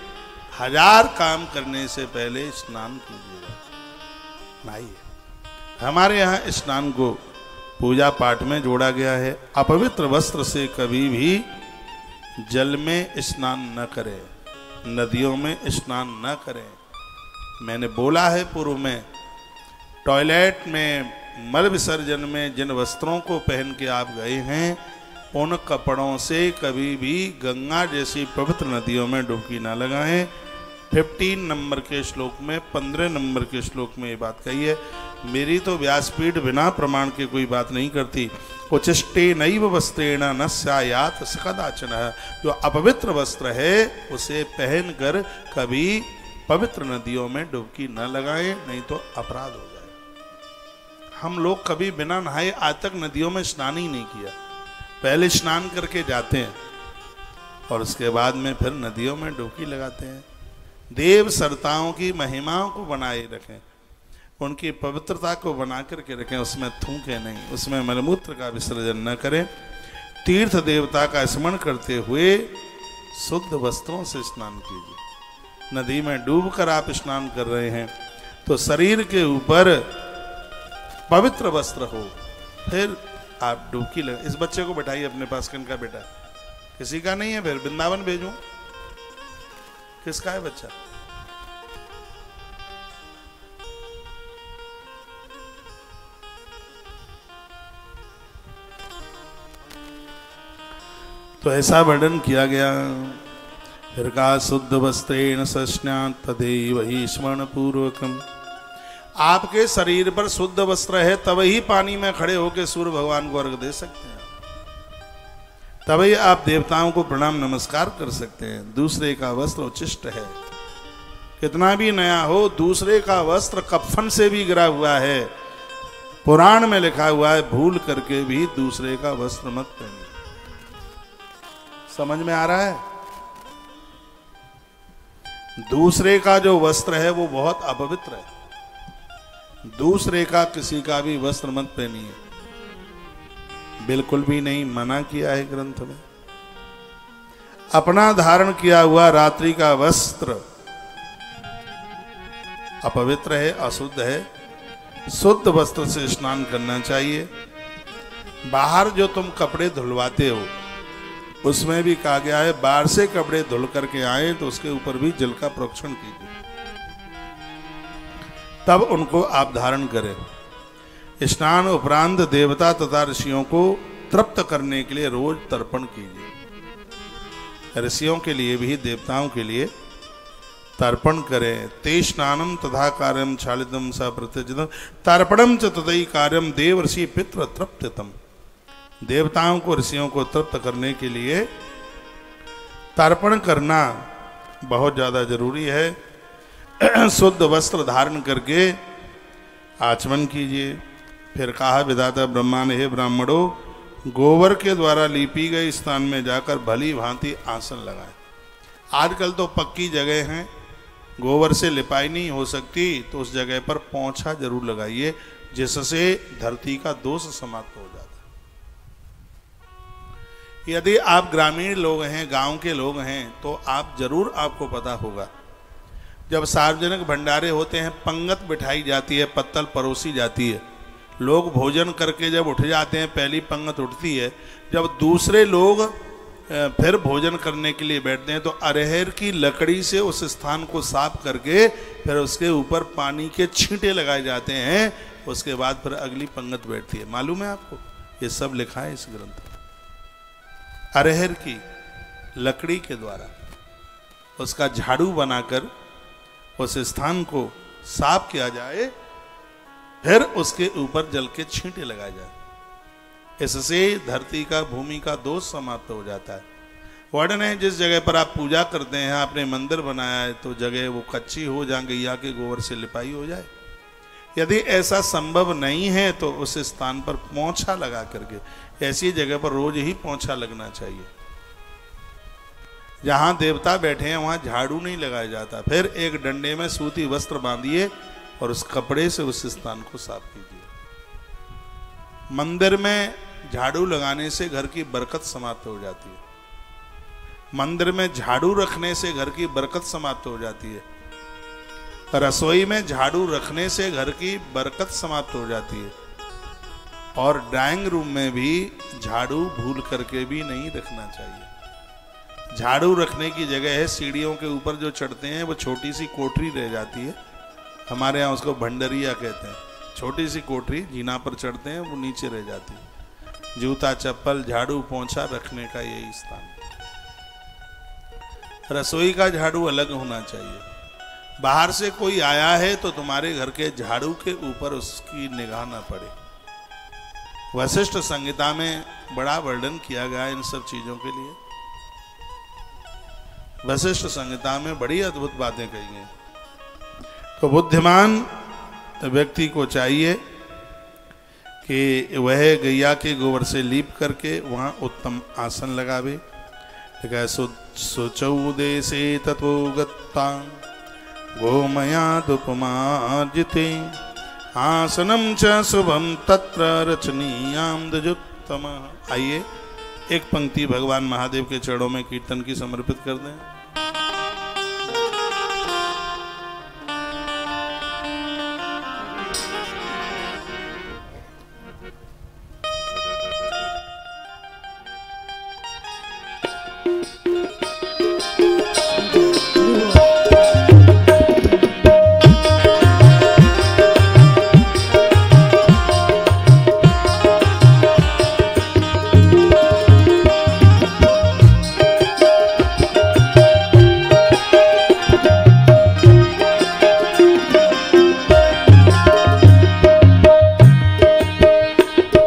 1000 काम करने से पहले स्नान कीजिएगा, नहाइए। हमारे यहाँ स्नान को पूजा पाठ में जोड़ा गया है। अपवित्र वस्त्र से कभी भी जल में स्नान न करें, नदियों में स्नान न करें। मैंने बोला है पूर्व में, टॉयलेट में मल विसर्जन में जिन वस्त्रों को पहन के आप गए हैं, उन कपड़ों से कभी भी गंगा जैसी पवित्र नदियों में डुबकी ना लगाएं। 15 नंबर के श्लोक में, 15 नंबर के श्लोक में ये बात कही है। मेरी तो व्यासपीठ बिना प्रमाण के कोई बात नहीं करती। उचिष्टे नैव वस्त्रेण न स्यायात सकदाचन, जो अपवित्र वस्त्र है उसे पहनकर कभी पवित्र नदियों में डुबकी न लगाएं, नहीं तो अपराध हो जाए। हम लोग कभी बिना नहाए आज तक नदियों में स्नान ही नहीं किया। पहले स्नान करके जाते हैं और उसके बाद में फिर नदियों में डुबकी लगाते हैं। देव सरताओं की महिमाओं को बनाए रखें, उनकी पवित्रता को बना करके रखें, उसमें थूकें नहीं, उसमें मलमूत्र का विसर्जन न करें। तीर्थ देवता का स्मरण करते हुए शुद्ध वस्त्रों से स्नान कीजिए। नदी में डूबकर आप स्नान कर रहे हैं तो शरीर के ऊपर पवित्र वस्त्र हो, फिर आप डुबकी लगा। इस बच्चे को बैठाइए अपने पास, किनका बेटा, किसी का नहीं है, फिर वृंदावन भेजूं, किसका है बच्चा? तो ऐसा वर्णन किया गया। फिर का शुद्ध वस्त्रेण सस्नात तदेव ही स्मरण पूर्वकम। आपके शरीर पर शुद्ध वस्त्र है, तब ही पानी में खड़े होकर सूर्य भगवान को अर्घ दे सकते हैं, तभी आप देवताओं को प्रणाम नमस्कार कर सकते हैं। दूसरे का वस्त्र उचिष्ट है, कितना भी नया हो, दूसरे का वस्त्र कफन से भी गिरा हुआ है। पुराण में लिखा हुआ है, भूल करके भी दूसरे का वस्त्र मत पहनिए। समझ में आ रहा है? दूसरे का जो वस्त्र है वो बहुत अपवित्र है। दूसरे का किसी का भी वस्त्र मत पहनिए, बिल्कुल भी नहीं, मना किया है ग्रंथ में। अपना धारण किया हुआ रात्रि का वस्त्र अपवित्र है, अशुद्ध है। शुद्ध वस्त्र से स्नान करना चाहिए। बाहर जो तुम कपड़े धुलवाते हो उसमें भी कहा गया है बाहर से कपड़े धुल करके आए तो उसके ऊपर भी जल का प्रोक्षण कीजिए, तब उनको आप धारण करें। स्नान उपरांत देवता तथा ऋषियों को तृप्त करने के लिए रोज तर्पण कीजिए। ऋषियों के लिए भी देवताओं के लिए तर्पण करें। ते स्नानम तथा कार्यम छालितम स प्रतिजितम तर्पणम च तथई कार्यम देव ऋषि पितृ तृप्ततम। देवताओं को ऋषियों को तृप्त करने के लिए तर्पण करना बहुत ज्यादा जरूरी है। शुद्ध वस्त्र धारण करके आचमन कीजिए। फिर कहा विधाता ब्रह्मा ने, हे ब्राह्मणों, गोबर के द्वारा लीपी गई स्थान में जाकर भली भांति आसन लगाएं। आजकल तो पक्की जगह हैं, गोबर से लिपाई नहीं हो सकती, तो उस जगह पर पोंछा जरूर लगाइए, जिससे धरती का दोष समाप्त हो जाता है। यदि आप ग्रामीण लोग हैं, गांव के लोग हैं, तो आप जरूर, आपको पता होगा, जब सार्वजनिक भंडारे होते हैं, पंगत बिठाई जाती है, पत्तल परोसी जाती है, लोग भोजन करके जब उठ जाते हैं, पहली पंगत उठती है, जब दूसरे लोग फिर भोजन करने के लिए बैठते हैं तो अरहर की लकड़ी से उस स्थान को साफ करके फिर उसके ऊपर पानी के छींटे लगाए जाते हैं। उसके बाद फिर अगली पंगत बैठती है। मालूम है आपको? ये सब लिखा है इस ग्रंथ में। अरहर की लकड़ी के द्वारा उसका झाड़ू बनाकर उस स्थान को साफ किया जाए, फिर उसके ऊपर जल के छींटे लगाए जाए। इससे धरती का, भूमि का दोष समाप्त हो जाता है। वर्णन है, जिस जगह पर आप पूजा करते हैं, आपने मंदिर बनाया है, तो जगह वो कच्ची हो, जहाँ गैया के गोबर से लिपाई हो जाए। यदि ऐसा संभव नहीं है तो उस स्थान पर पोंछा लगा करके, ऐसी जगह पर रोज ही पोंछा लगना चाहिए। जहां देवता बैठे हैं वहां झाड़ू नहीं लगाया जाता। फिर एक डंडे में सूती वस्त्र बांधिए और उस कपड़े से उस स्थान को साफ कीजिए। मंदिर में झाड़ू लगाने से घर की बरकत समाप्त हो जाती है। मंदिर में झाड़ू रखने से घर की बरकत समाप्त हो जाती है। रसोई में झाड़ू रखने से घर की बरकत समाप्त हो जाती है। और ड्राइंग रूम में भी झाड़ू भूल करके भी नहीं रखना चाहिए। झाड़ू रखने की जगह है, सीढ़ियों के ऊपर जो चढ़ते हैं वो छोटी सी कोठरी रह जाती है, हमारे यहाँ उसको भंडरिया कहते हैं। छोटी सी कोठरी जीना पर चढ़ते हैं, वो नीचे रह जाती है। जूता चप्पल झाड़ू पोंछा रखने का यही स्थान। रसोई का झाड़ू अलग होना चाहिए। बाहर से कोई आया है तो तुम्हारे घर के झाड़ू के ऊपर उसकी निगाह न पड़े। वशिष्ठ संहिता में बड़ा वर्णन किया गया इन सब चीजों के लिए। वशिष्ठ संहिता में बड़ी अद्भुत बातें कही हैं। तो बुद्धिमान व्यक्ति को चाहिए कि वह गैया के गोबर से लीप करके वहाँ उत्तम आसन लगावे। शुचौ देशे ततो गत्वा गोमयादुपमार्जिते आसनम च शुभम तत्र रचनीयाम दजुत्तमः। आइए एक पंक्ति भगवान महादेव के चरणों में कीर्तन की समर्पित कर दें।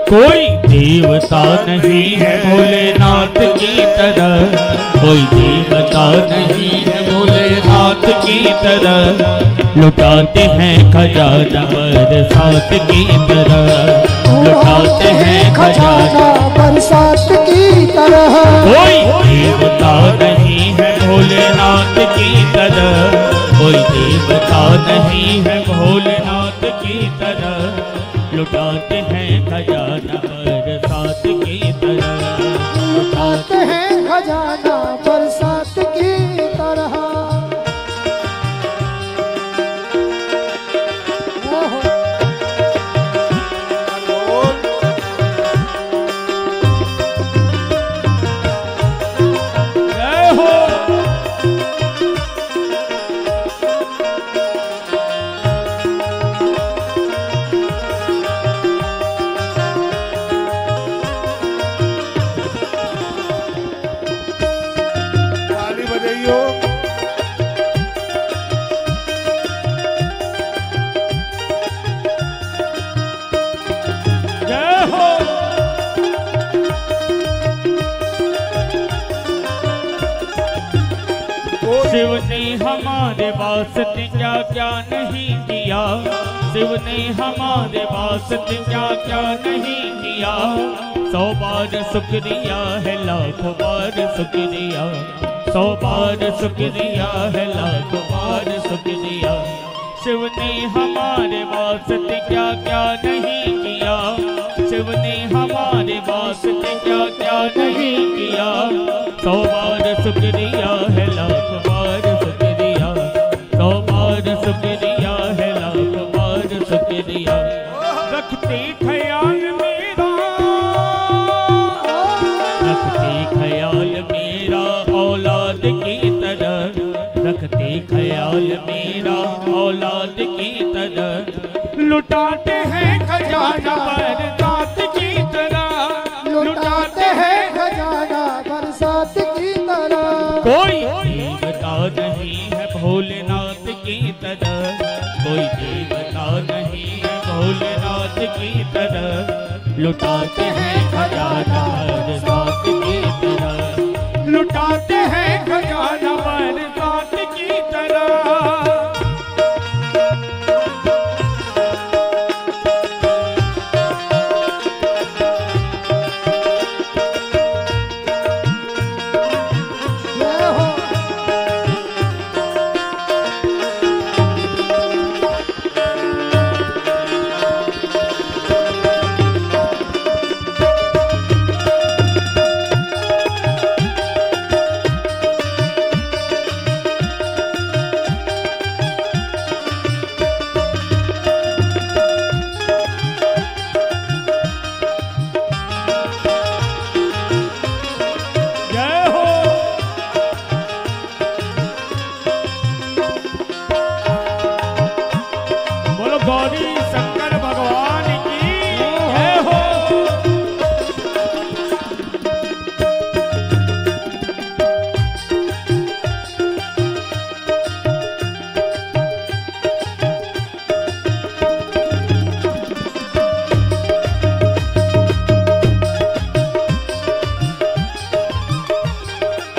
कोई देवता नहीं है भोलेनाथ की तरह, कोई देवता नहीं है भोलेनाथ की तरह। लुटाते हैं खजाना बरसात की तरह, लुटाते हैं खजाना बरसात की तरह। कोई देवता नहीं है भोलेनाथ की तरह, कोई देवता नहीं है भोलेनाथ की तरह, लुटाते हैं खजाना बरसात की तरह, लुटाते हैं खजाना बरसात की तरह। शिव ने हमारे वास्ते क्या क्या नहीं किया, शिव ने हमारे वास्ते क्या क्या नहीं किया। 100 बार शुक्रिया है, लाखों बार शुक्रिया, 100 बार शुक्रिया है, लाखों बार शुक्रिया। शिव ने हमारे वास्ते क्या क्या नहीं किया, शिव ने हमारे वास्ते क्या क्या नहीं किया। 100 बार शुक्रिया है, लाखों बार शुक्रिया, 100 बार शुक्रिया है, लाखों बार शुक्रिया। रखते ख्याल मेरा, रखते ख्याल मेरा औलाद की तरह, रखते ख्याल मेरा औलाद की तरह। लुटाते हैं खजाना बरसात की तरह, लुटाते हैं खजाना बरसात की तरह। कोई देवता नहीं है भोलेनाथ की तरह, कोई देवता नहीं है भोलेनाथ की तरह। लुटाते हैं खजाना बरसात की तरह, लुटाते हैं खजाना बरसात की तरह।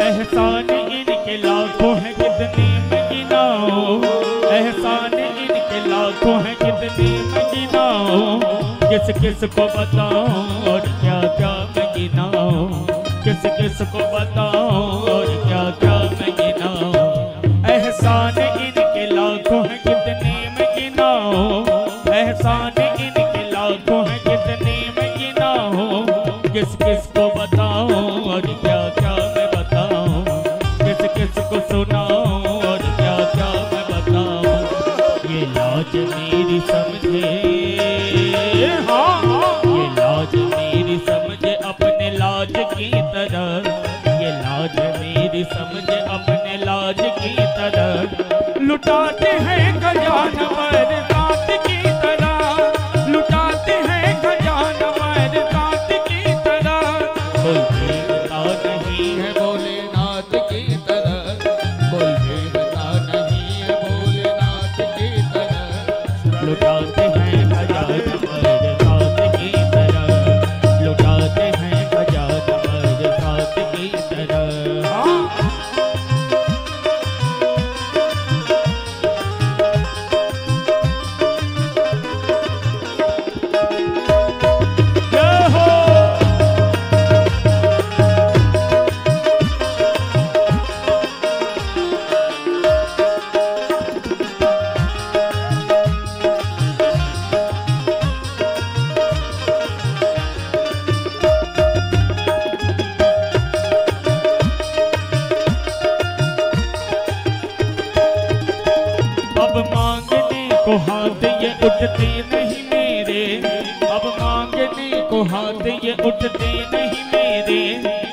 एहसान इनके लाखों हैं कितने मैं गिनाऊं, एहसान इनके लाखों हैं कितने मैं गिनाऊं। किस किस को बताऊं और क्या क्या मैं गिनाऊं, किस किस को बताऊं और क्या क्या मैं गिनाऊं। एहसान इनके लाखों हैं कितने मैं गिनाऊं, एहसान इनके लाखों हैं कितने मैं गिनाऊं। किस किस को बताऊं और क्या क्या मैं बताऊं, किस किस को सुनाऊं और क्या क्या मैं बताऊं। ये लाज मेरी समझे, हाँ ये लाज मेरी समझे अपने लाज की तरह, ये लाज मेरी समझे अपने लाज की तरह। लुटाते हैं खजाना बरसात की तरह, लुटाते हैं खजाना बरसात की तरह। बचते नहीं मेरे, अब मांगने को हाथ ये उठते नहीं मेरे।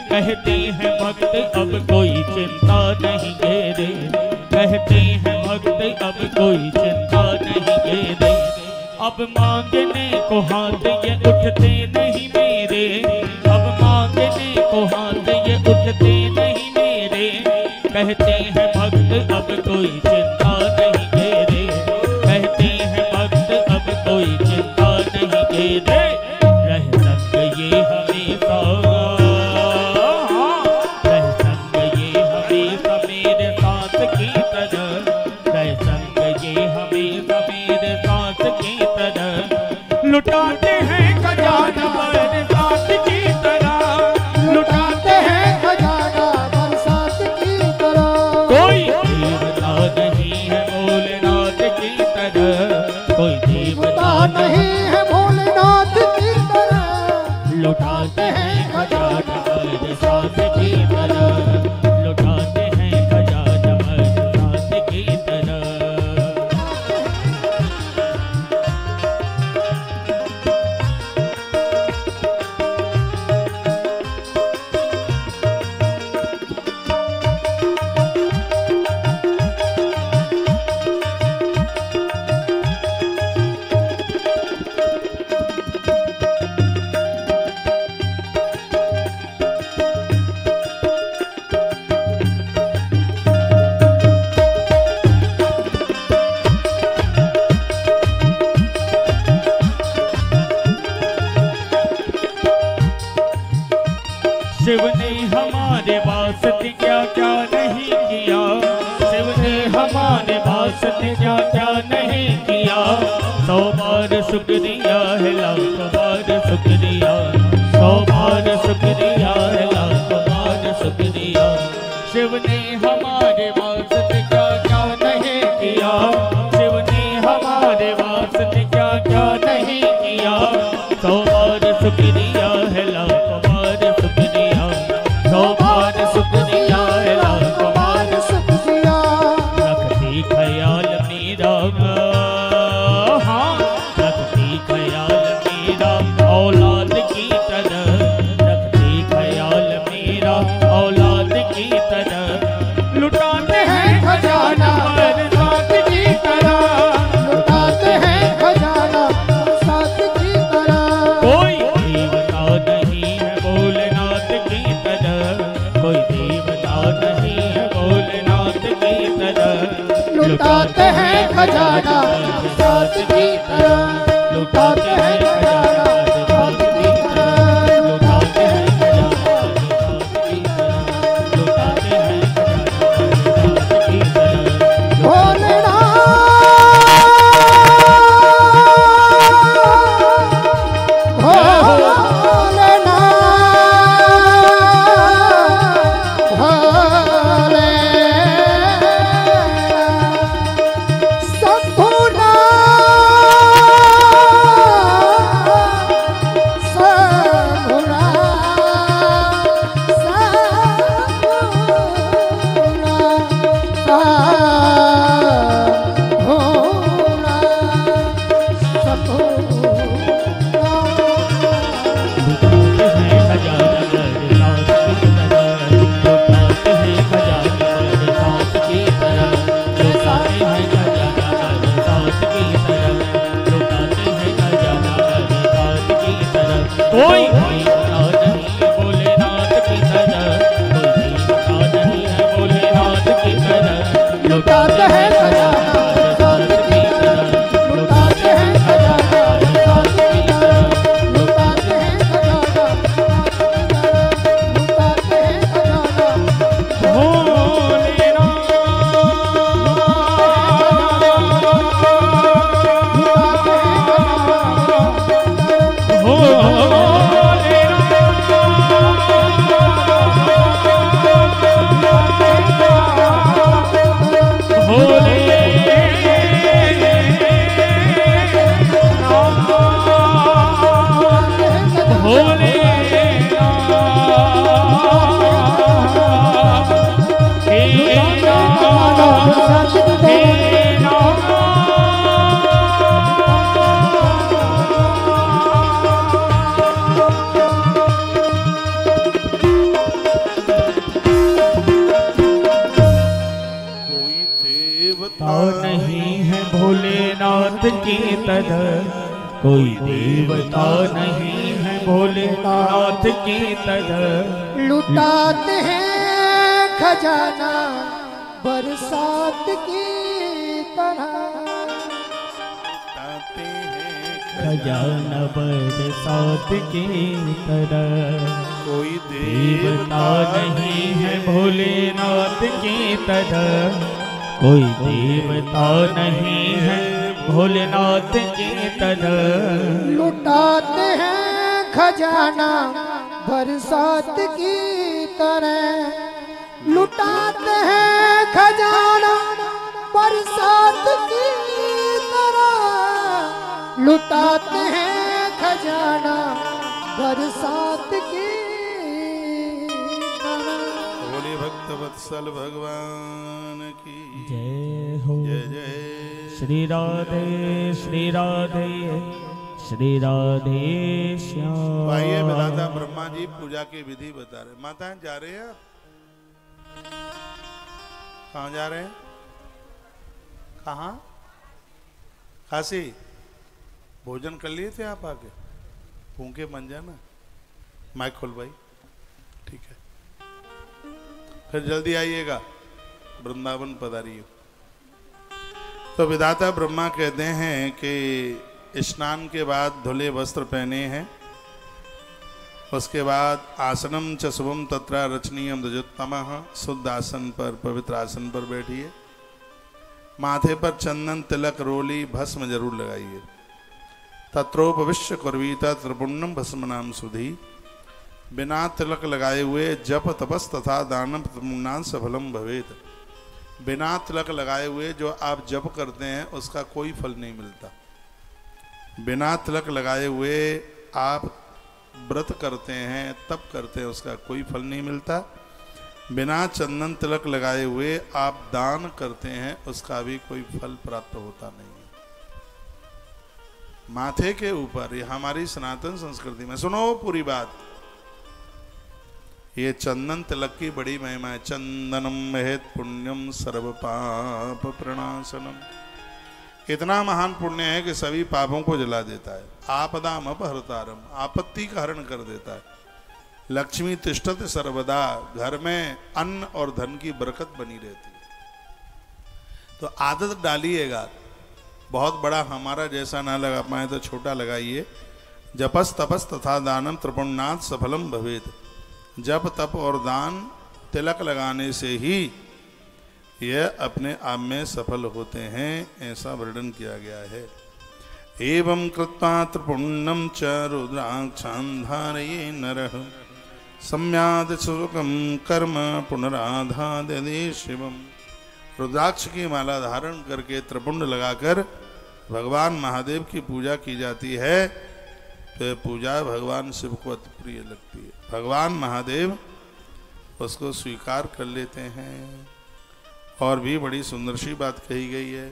कहते हैं भक्त अब कोई चिंता नहीं घेरे, कहते हैं भक्त अब कोई चिंता नहीं घेरे। अब मांगने को हाथ ये उठते नहीं मेरे, अब मांगने को हाथ ये उठते नहीं मेरे। कहते हैं भक्त अब कोई चिंता नहीं घेरे, कहते हैं भक्त अब कोई चिंता नहीं घेरे। रह संग ये हमेशा, रह संग ये हमेशा मेरे साथ की तरह, रह संग ये हमेशा मेरे साथ की तरह। लुटाते हैं खजाना बरसात की तरह, लुटाते हैं खजाना बरसात की तरह। कोई देवता नहीं है भोलेनाथ की तरह, कोई देवता नहीं है भोलेनाथ की तरह। लुटाते हैं खजाना बरसात की तरह, लुटाते हैं खजाना बरसात की तरह। शिव ने हमारे वास्ते क्या क्या नहीं किया, शिव ने हमारे वास्ते क्या क्या नहीं किया। 100 बार शुक्रिया है, लाख बार शुक्रिया, 100 बार शुक्रिया है, लाख बार शुक्रिया। शिव ने हमारे वास्ते क्या क्या नहीं किया, शिव ने हमारे वास्ते क्या क्या नहीं किया। 100 बार शुक्रिया है, लाख बार शुक्रिया, 100 बार शुक्रिया है, लाख बार शुक्रिया। रखती ख्याल मेरा, हाँ रखती ख्याल मेरा औलाद की तरह, रखती ख्याल मेरा औलाद की तरह। लुटाते हैं खजाना बरसात की तरह, लुटाते हैं खजाना बरसात की तरह। कोई देवता नहीं है भोलेनाथ की तरह, कोई देवता नहीं है भोलेनाथ की तरह। लुटाते हैं खजाना बरसात की तरह, लुटाते हैं खजाना बरसात की तरह। लुटाते हैं खजाना बरसात की तरह, लुटाते हैं खजाना बरसात की तरह। भोलेनाथ कोई देवता नहीं है भोलेनाथ की तरह, कोई देवता नहीं है भोलेनाथ की तरह। लुटाते हैं खजाना बरसात की तरह, लुटाते हैं खजाना बरसात की तरह। लुटाते हैं खजाना बरसात की तरह, लुटाते हैं खजाना भोलेनाथ। तरह, कोई देवता नहीं है भोलेनाथ की तरह। लुटाते हैं खजाना बरसात की तरह, लुटाते हैं खजाना बरसात की तरह। कोई देवता नहीं है भोलेनाथ की तरह, कोई देवता नहीं है भोलेनाथ की तरह। लुटाते हैं खजाना बरसात की तरह, लुटाते हैं खजाना बरसात की तरह, लुटाते हैं खजाना बरसात की तरह। बोले भक्त वत्सल भगवान की जय हो। जय जय श्री राधे श्री राधे श्री राधे श्याम। आइए विधाता ब्रह्मा जी पूजा की विधि बता रहे। माताएं जा रहे हैं आप? कहाँ जा रहे हैं? कहाँ? काशी? भोजन कर लिए थे आप आके? भूखे बन जाना। माइक खोल भाई। ठीक है, फिर जल्दी आइएगा, वृंदावन पधारिए। तो विधाता ब्रह्मा कहते हैं कि स्नान के बाद धुले वस्त्र पहने हैं, उसके बाद आसनम च शुभम तत्र रचनीयम द्विजोत्तमः, शुद्ध आसन पर पवित्र आसन पर बैठिए। माथे पर चंदन तिलक रोली भस्म जरूर लगाइए। तत्रोपविश्य कुर्वीता त्रिपुण्यम भस्म नाम सुधी। बिना तिलक लगाए हुए जप तपस तथा दानम पुण्यान् सफलम भवेत। बिना तिलक लगाए हुए जो आप जप करते हैं उसका कोई फल नहीं मिलता। बिना तिलक लगाए हुए आप व्रत करते हैं, तप करते हैं, उसका कोई फल नहीं मिलता। बिना चंदन तिलक लगाए हुए आप दान करते हैं, उसका भी कोई फल प्राप्त होता नहीं है। माथे के ऊपर, ये हमारी सनातन संस्कृति में, सुनो पूरी बात, ये चंदन तिलक की बड़ी महिमा है। चंदनम महत पुण्यम सर्व पाप प्रणाशनम। इतना महान पुण्य है कि सभी पापों को जला देता है। आपदाम अपहरतारम, आपत्ति का हरण कर देता है। लक्ष्मी तिष्ठत सर्वदा, घर में अन्न और धन की बरकत बनी रहती है। तो आदत डालिएगा, बहुत बड़ा हमारा जैसा ना लगा पाए तो छोटा लगाइए। जपस तपस तथा दानम त्रिपुण्यात् सफलम भवेत। जप तप और दान तिलक लगाने से ही यह अपने आप में सफल होते हैं, ऐसा वर्णन किया गया है। एवं कृत्वा त्रिपुण्यम च रुद्राक्षान् धारये नरः, सम्याद सुखम कर्म पुनराधादे शिवम। रुद्राक्ष की माला धारण करके त्रिपुंड लगाकर भगवान महादेव की पूजा की जाती है, तो पूजा भगवान शिव को अति प्रिय लगती है। भगवान महादेव उसको स्वीकार कर लेते हैं। और भी बड़ी सुंदर सी बात कही गई है।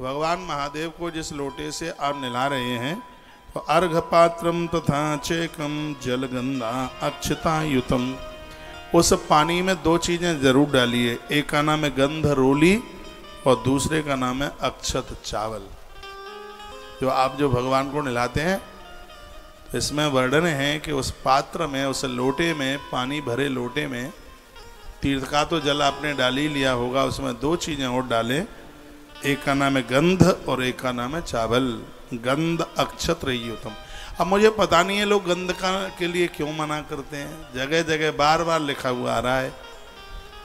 भगवान महादेव को जिस लोटे से आप निला रहे हैं, तो अर्घ पात्रम तथा चेकम जलगंधा अक्षतायुतम, उस पानी में दो चीजें जरूर डालिए। एक का नाम है गंध रोली और दूसरे का नाम है अक्षत चावल। जो भगवान को निलाते हैं, इसमें वर्णन है कि उस पात्र में, उस लोटे में, पानी भरे लोटे में तीर्थ का तो जल आपने डाल ही लिया होगा, उसमें दो चीजें और डालें। एक का नाम है गंध और एक का नाम है चावल। गंध अक्षत रही उत्तम। अब मुझे पता नहीं है लोग गंध के लिए क्यों मना करते हैं। जगह जगह बार बार लिखा हुआ आ रहा है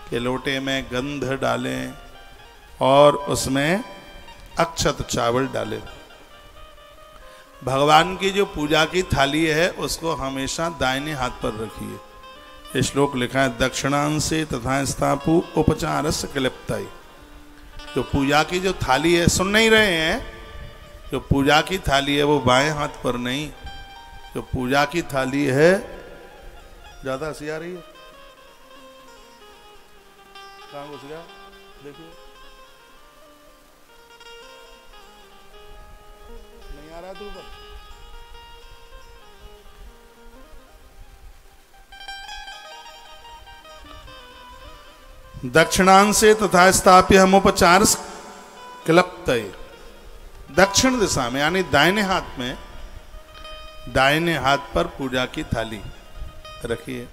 कि लोटे में गंध डालें और उसमें अक्षत चावल डालें। भगवान की जो पूजा की थाली है उसको हमेशा दाहिने हाथ पर रखिए। श्लोक लिखा है दक्षिणांसे तथा स्थापु उपचारस्य क्लिप्ताय। जो पूजा की जो थाली है, सुन नहीं रहे हैं, जो पूजा की थाली है वो बाएं हाथ पर नहीं। जो पूजा की थाली है, ज्यादा हंसी आ रही है, कहाँ घुस गया देखिए, नहीं आ रहा तू ऊपर। दक्षिणांसे तथा स्थाप्य हम उपचार क्लप्तये। दक्षिण दिशा में यानी दाहिने हाथ में, दाहिने हाथ पर पूजा की थाली रखिए।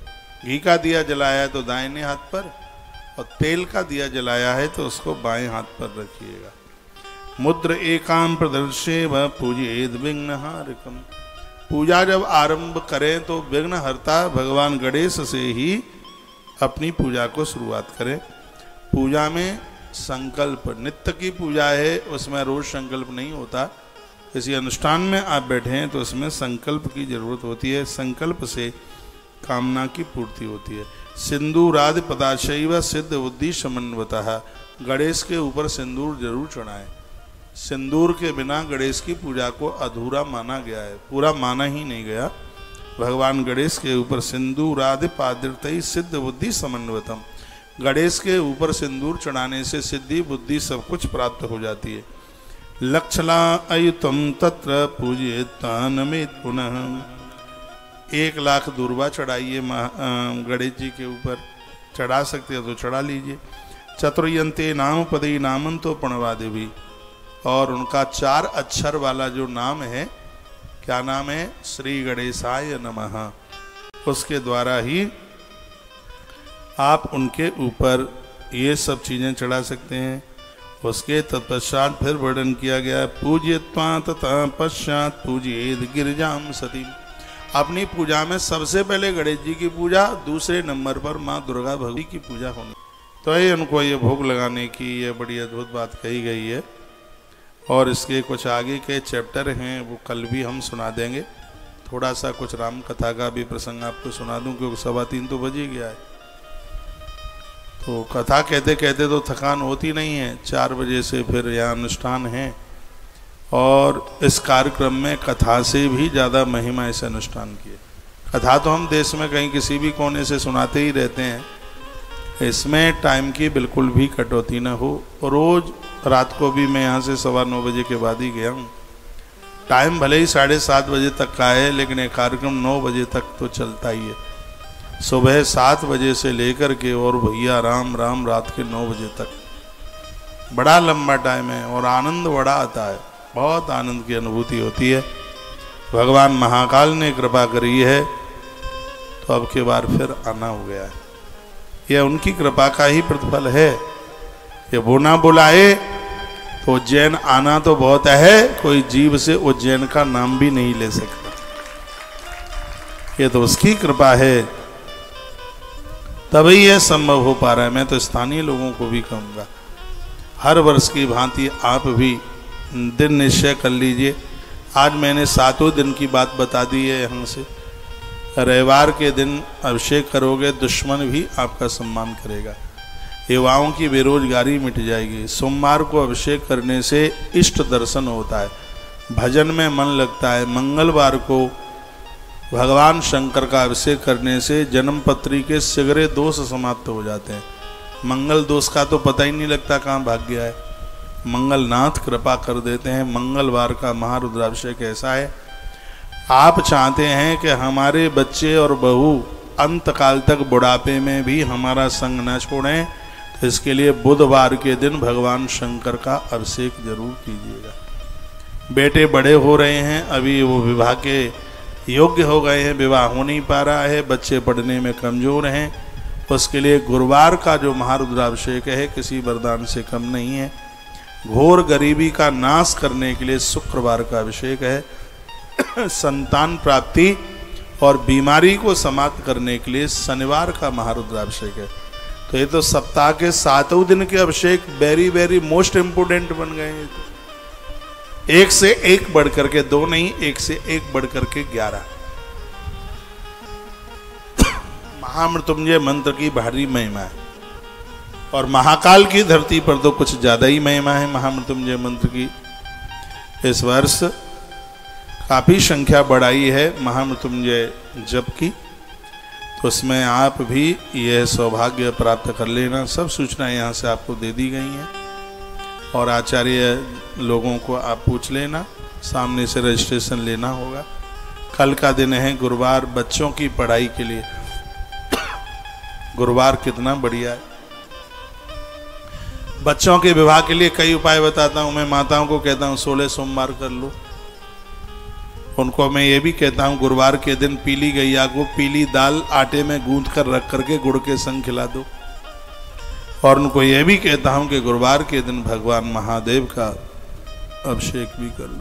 घी का दिया जलाया है तो दाहिने हाथ पर, और तेल का दिया जलाया है तो उसको बाएं हाथ पर रखिएगा। मुद्र एकाम प्रदर्शे व पूजेद विघ्नहारकम। पूजा जब आरंभ करें तो विघ्नहर्ता भगवान गणेश से ही अपनी पूजा को शुरुआत करें। पूजा में संकल्प, नित्य की पूजा है, उसमें रोज संकल्प नहीं होता। किसी अनुष्ठान में आप बैठे हैं तो उसमें संकल्प की जरूरत होती है। संकल्प से कामना की पूर्ति होती है। सिंदूरादि पदाशैव सिद्ध बुद्धि समन्वतः। गणेश के ऊपर सिंदूर जरूर चढ़ाएं। सिंदूर के बिना गणेश की पूजा को अधूरा माना गया है, पूरा माना ही नहीं गया। भगवान गणेश के ऊपर सिंदूरादि पादिर्तई सिद्ध बुद्धि समन्वतम। गणेश के ऊपर सिंदूर चढ़ाने से सिद्धि बुद्धि सब कुछ प्राप्त हो जाती है। लक्षला अयुतम तत्र पूजित तानमेत पुनः। 1,00,000 दूर्वा चढ़ाइए गणेश जी के ऊपर, चढ़ा सकते हो तो चढ़ा लीजिए। चतुर्यंते नाम पदे नामंतो प्रणवादि भी, और उनका 4 अक्षर वाला जो नाम है, क्या नाम है? श्री गणेशाय नमः। उसके द्वारा ही आप उनके ऊपर ये सब चीज़ें चढ़ा सकते हैं। उसके तत्पश्चात फिर वर्णन किया गया, पूज्यत्वा तथा पश्चात पूजिएद गिरिजाम सती। अपनी पूजा में सबसे पहले गणेश जी की पूजा, दूसरे नंबर पर माँ दुर्गा भगवती की पूजा होनी। तो ये उनको ये भोग लगाने की ये बड़ी अद्भुत बात कही गई है। और इसके कुछ आगे के चैप्टर हैं, वो कल भी हम सुना देंगे। थोड़ा सा कुछ राम कथा का भी प्रसंग आपको सुना दूं, क्योंकि 3:15 तो बज ही गया है। तो कथा कहते कहते तो थकान होती नहीं है। 4 बजे से फिर यहाँ अनुष्ठान है, और इस कार्यक्रम में कथा से भी ज़्यादा महिमा इस अनुष्ठान की है। कथा तो हम देश में कहीं किसी भी कोने से सुनाते ही रहते हैं, इसमें टाइम की बिल्कुल भी कटौती न हो। रोज़ रात को भी मैं यहाँ से 9:15 बजे के बाद ही गया हूँ। टाइम भले ही 7:30 बजे तक का है, लेकिन ये कार्यक्रम 9 बजे तक तो चलता ही है। सुबह 7 बजे से लेकर के और भैया राम राम रात के 9 बजे तक, बड़ा लंबा टाइम है और आनंद बड़ा आता है। बहुत आनंद की अनुभूति होती है। भगवान महाकाल ने कृपा करी है तो अब की बार फिर आना हो गया है। यह उनकी कृपा का ही प्रतिफल है। ये वो ना बुलाए तो उज्जैन आना तो बहुत है, कोई जीव से उज्जैन का नाम भी नहीं ले सकता। ये तो उसकी कृपा है, तभी यह संभव हो पा रहा है। मैं तो स्थानीय लोगों को भी कहूँगा, हर वर्ष की भांति आप भी दिन निश्चय कर लीजिए। आज मैंने 7वें दिन की बात बता दी है यहाँ से। रविवार के दिन अभिषेक करोगे, दुश्मन भी आपका सम्मान करेगा। युवाओं की बेरोजगारी मिट जाएगी। सोमवार को अभिषेक करने से इष्ट दर्शन होता है, भजन में मन लगता है। मंगलवार को भगवान शंकर का अभिषेक करने से जन्मपत्री के सिगरे दोष समाप्त हो जाते हैं। मंगल दोष का तो पता ही नहीं लगता कहाँ भाग गया है। मंगलनाथ कृपा कर देते हैं। मंगलवार का महारुद्राभिषेक ऐसा है, आप चाहते हैं कि हमारे बच्चे और बहू अंतकाल तक बुढ़ापे में भी हमारा संग न छोड़ें, तो इसके लिए बुधवार के दिन भगवान शंकर का अभिषेक जरूर कीजिएगा। बेटे बड़े हो रहे हैं, अभी वो विवाह के योग्य हो गए हैं, विवाह हो नहीं पा रहा है, बच्चे पढ़ने में कमज़ोर हैं, उसके लिए गुरुवार का जो महारुद्राभिषेक है किसी वरदान से कम नहीं है। घोर गरीबी का नाश करने के लिए शुक्रवार का अभिषेक है। संतान प्राप्ति और बीमारी को समाप्त करने के लिए शनिवार का महारुद्राभिषेक है। तो ये तो सप्ताह के 7वें दिन के अभिषेक वेरी वेरी मोस्ट इम्पोर्टेंट बन गए हैं। एक से एक बढ़ करके 2 नहीं, एक से एक बढ़ करके 11। महामृत्युंजय मंत्र की भारी महिमा है, और महाकाल की धरती पर तो कुछ ज्यादा ही महिमा है महामृत्युंजय मंत्र की। इस वर्ष काफी संख्या बढ़ाई है महामृत्युंजय जप की, तो उसमें आप भी यह सौभाग्य प्राप्त कर लेना। सब सूचनाएं यहाँ से आपको दे दी गई हैं, और आचार्य लोगों को आप पूछ लेना, सामने से रजिस्ट्रेशन लेना होगा। कल का दिन है गुरुवार, बच्चों की पढ़ाई के लिए। गुरुवार कितना बढ़िया है। बच्चों के विवाह के लिए कई उपाय बताता हूं मैं। माताओं को कहता हूं 16 सोमवार कर लो। उनको मैं ये भी कहता हूं गुरुवार के दिन पीली गैया को पीली दाल आटे में गूंथ कर रख करके गुड़ के संग खिला दो। और उनको ये भी कहता हूं कि गुरुवार के दिन भगवान महादेव का अभिषेक भी कर लो।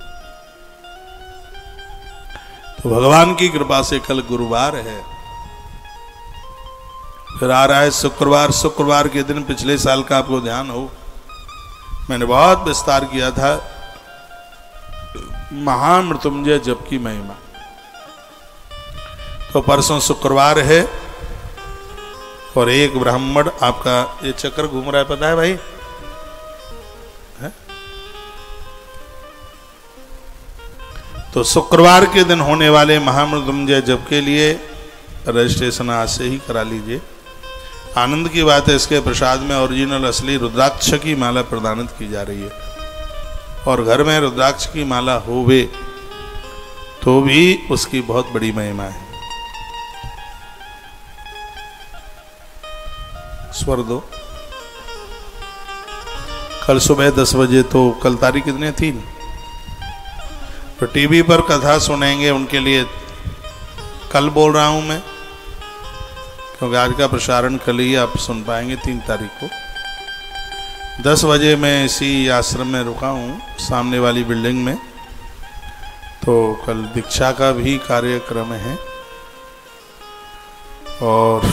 तो भगवान की कृपा से कल गुरुवार है। फिर आ रहा है शुक्रवार। शुक्रवार के दिन पिछले साल का आपको ध्यान हो, मैंने बहुत विस्तार किया था महामृत्युंजय जप की महिमा। तो परसों शुक्रवार है और एक ब्राह्मण आपका ये चक्कर घूम रहा है, पता है भाई है? तो शुक्रवार के दिन होने वाले महामृत्युंजय जप के लिए रजिस्ट्रेशन आज से ही करा लीजिए। आनंद की बात है, इसके प्रसाद में ओरिजिनल असली रुद्राक्ष की माला प्रदानित की जा रही है। और घर में रुद्राक्ष की माला होवे तो भी उसकी बहुत बड़ी महिमा है। स्वर दो। कल सुबह 10 बजे, तो कल तारीख कितने 3, तो टीवी पर कथा सुनेंगे उनके लिए कल बोल रहा हूं मैं, क्योंकि आज का प्रसारण कल ही आप सुन पाएंगे 3 तारीख को 10 बजे। मैं इसी आश्रम में रुका हूँ सामने वाली बिल्डिंग में। तो कल दीक्षा का भी कार्यक्रम है और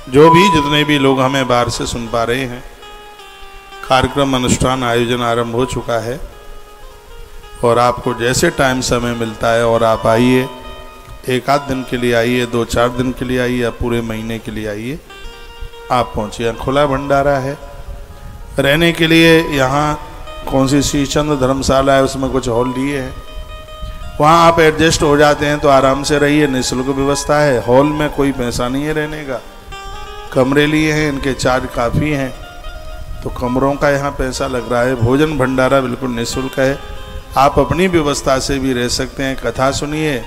जो भी जितने भी लोग हमें बाहर से सुन पा रहे हैं, कार्यक्रम अनुष्ठान आयोजन आरंभ हो चुका है। और आपको जैसे टाइम समय मिलता है और आप आइए, 1 आध दिन के लिए आइए, 2-4 दिन के लिए आइए या पूरे महीने के लिए आइए, आप पहुँचिए। खुला भंडारा है रहने के लिए। यहाँ कौन सी श्रीचंद्र धर्मशाला है, उसमें कुछ हॉल लिए हैं, वहाँ आप एडजस्ट हो जाते हैं तो आराम से रहिए। निःशुल्क व्यवस्था है, हॉल में कोई पैसा नहीं है रहने का। कमरे लिए हैं, इनके चार्ज काफ़ी हैं, तो कमरों का यहाँ पैसा लग रहा है। भोजन भंडारा बिल्कुल निःशुल्क है, आप अपनी व्यवस्था से भी रह सकते हैं। कथा सुनिए,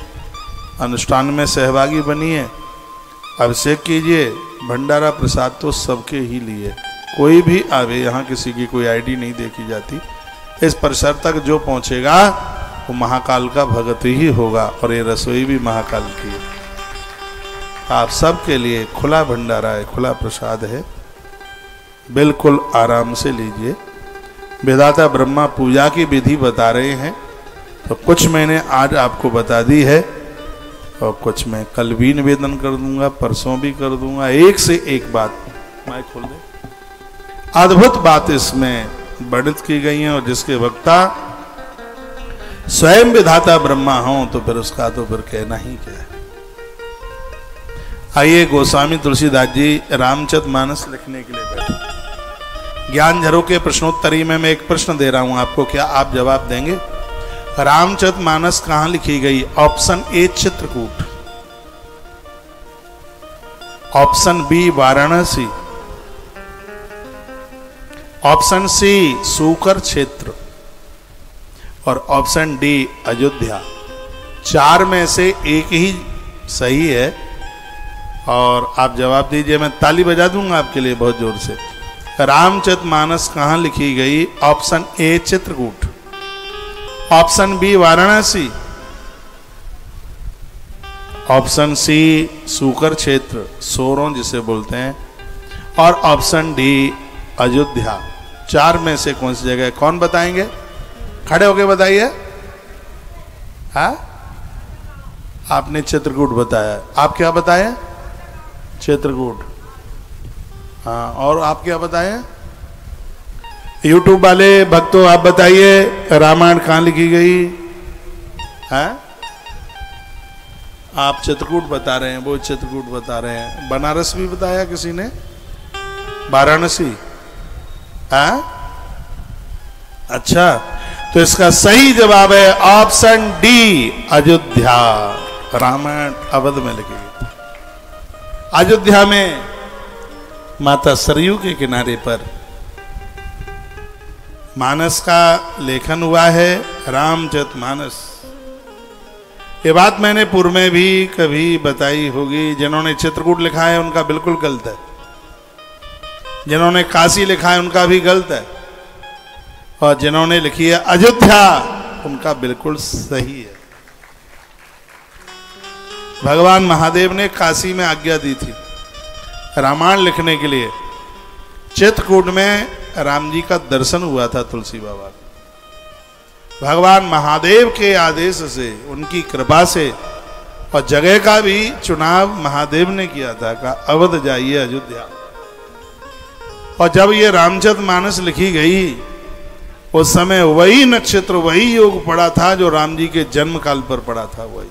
अनुष्ठान में सहभागी बनिए, अभिषेक कीजिए। भंडारा प्रसाद तो सबके ही लिए, कोई भी आवे, यहाँ किसी की कोई आईडी नहीं देखी जाती। इस परिसर तक जो पहुँचेगा वो महाकाल का भगत ही होगा और ये रसोई भी महाकाल की है। आप सबके लिए खुला भंडारा है, खुला प्रसाद है, बिल्कुल आराम से लीजिए। विधाता ब्रह्मा पूजा की विधि बता रहे हैं, तो कुछ मैंने आज आपको बता दी है और कुछ मैं कल भी निवेदन कर दूंगा, परसों भी कर दूंगा। एक से एक बात, माइक खोल दे, अद्भुत बात इसमें वर्णित की गई है। और जिसके वक्ता स्वयं विधाता ब्रह्मा हो तो फिर उसका तो फिर कहना ही क्या है। आइए, गोस्वामी तुलसीदास जी रामचरितमानस लिखने के लिए बैठे। ज्ञान झरोखे प्रश्नोत्तरी में मैं एक प्रश्न दे रहा हूं आपको, क्या आप जवाब देंगे? रामचरितमानस कहां लिखी गई? Option A Chitrakoot, option B Varanasi, option C Sukar Kshetra और ऑप्शन डी अयोध्या। 4 में से एक ही सही है और आप जवाब दीजिए, मैं ताली बजा दूंगा आपके लिए बहुत जोर से। रामचरितमानस कहां लिखी गई? Option A Chitrakoot, option B Varanasi, option C Sukar Kshetra, Soron जिसे बोलते हैं, और ऑप्शन डी अयोध्या। 4 में से कौन सी जगह है? कौन बताएंगे? खड़े होके बताइए। हाँ, आपने चित्रकूट बताया, आप क्या बताए? चित्रकूट। हाँ, और आप क्या बताए? यूट्यूब वाले भक्तों आप बताइए रामायण कहाँ लिखी गई है? आप चित्रकूट बता रहे हैं, वो चित्रकूट बता रहे हैं। बनारस भी बताया किसी ने? वाराणसी? हाँ, अच्छा, तो इसका सही जवाब है ऑप्शन डी अयोध्या। रामायण अवध में लिखी गई, अयोध्या में माता सरयू के किनारे पर मानस का लेखन हुआ है, रामचरितमानस। ये बात मैंने पूर्व में भी कभी बताई होगी। जिन्होंने चित्रकूट लिखा है उनका बिल्कुल गलत है। जिन्होंने काशी लिखा है उनका भी गलत है, और जिन्होंने लिखी है अयोध्या उनका बिल्कुल सही है। भगवान महादेव ने काशी में आज्ञा दी थी रामायण लिखने के लिए। चित्रकूट में राम जी का दर्शन हुआ था तुलसी बाबा को। भगवान महादेव के आदेश से, उनकी कृपा से, और जगह का भी चुनाव महादेव ने किया था, कहा अवध जाइए अयोध्या। और जब ये रामचरितमानस लिखी गई उस समय वही नक्षत्र, वही योग पड़ा था जो राम जी के जन्म काल पर पड़ा था। वही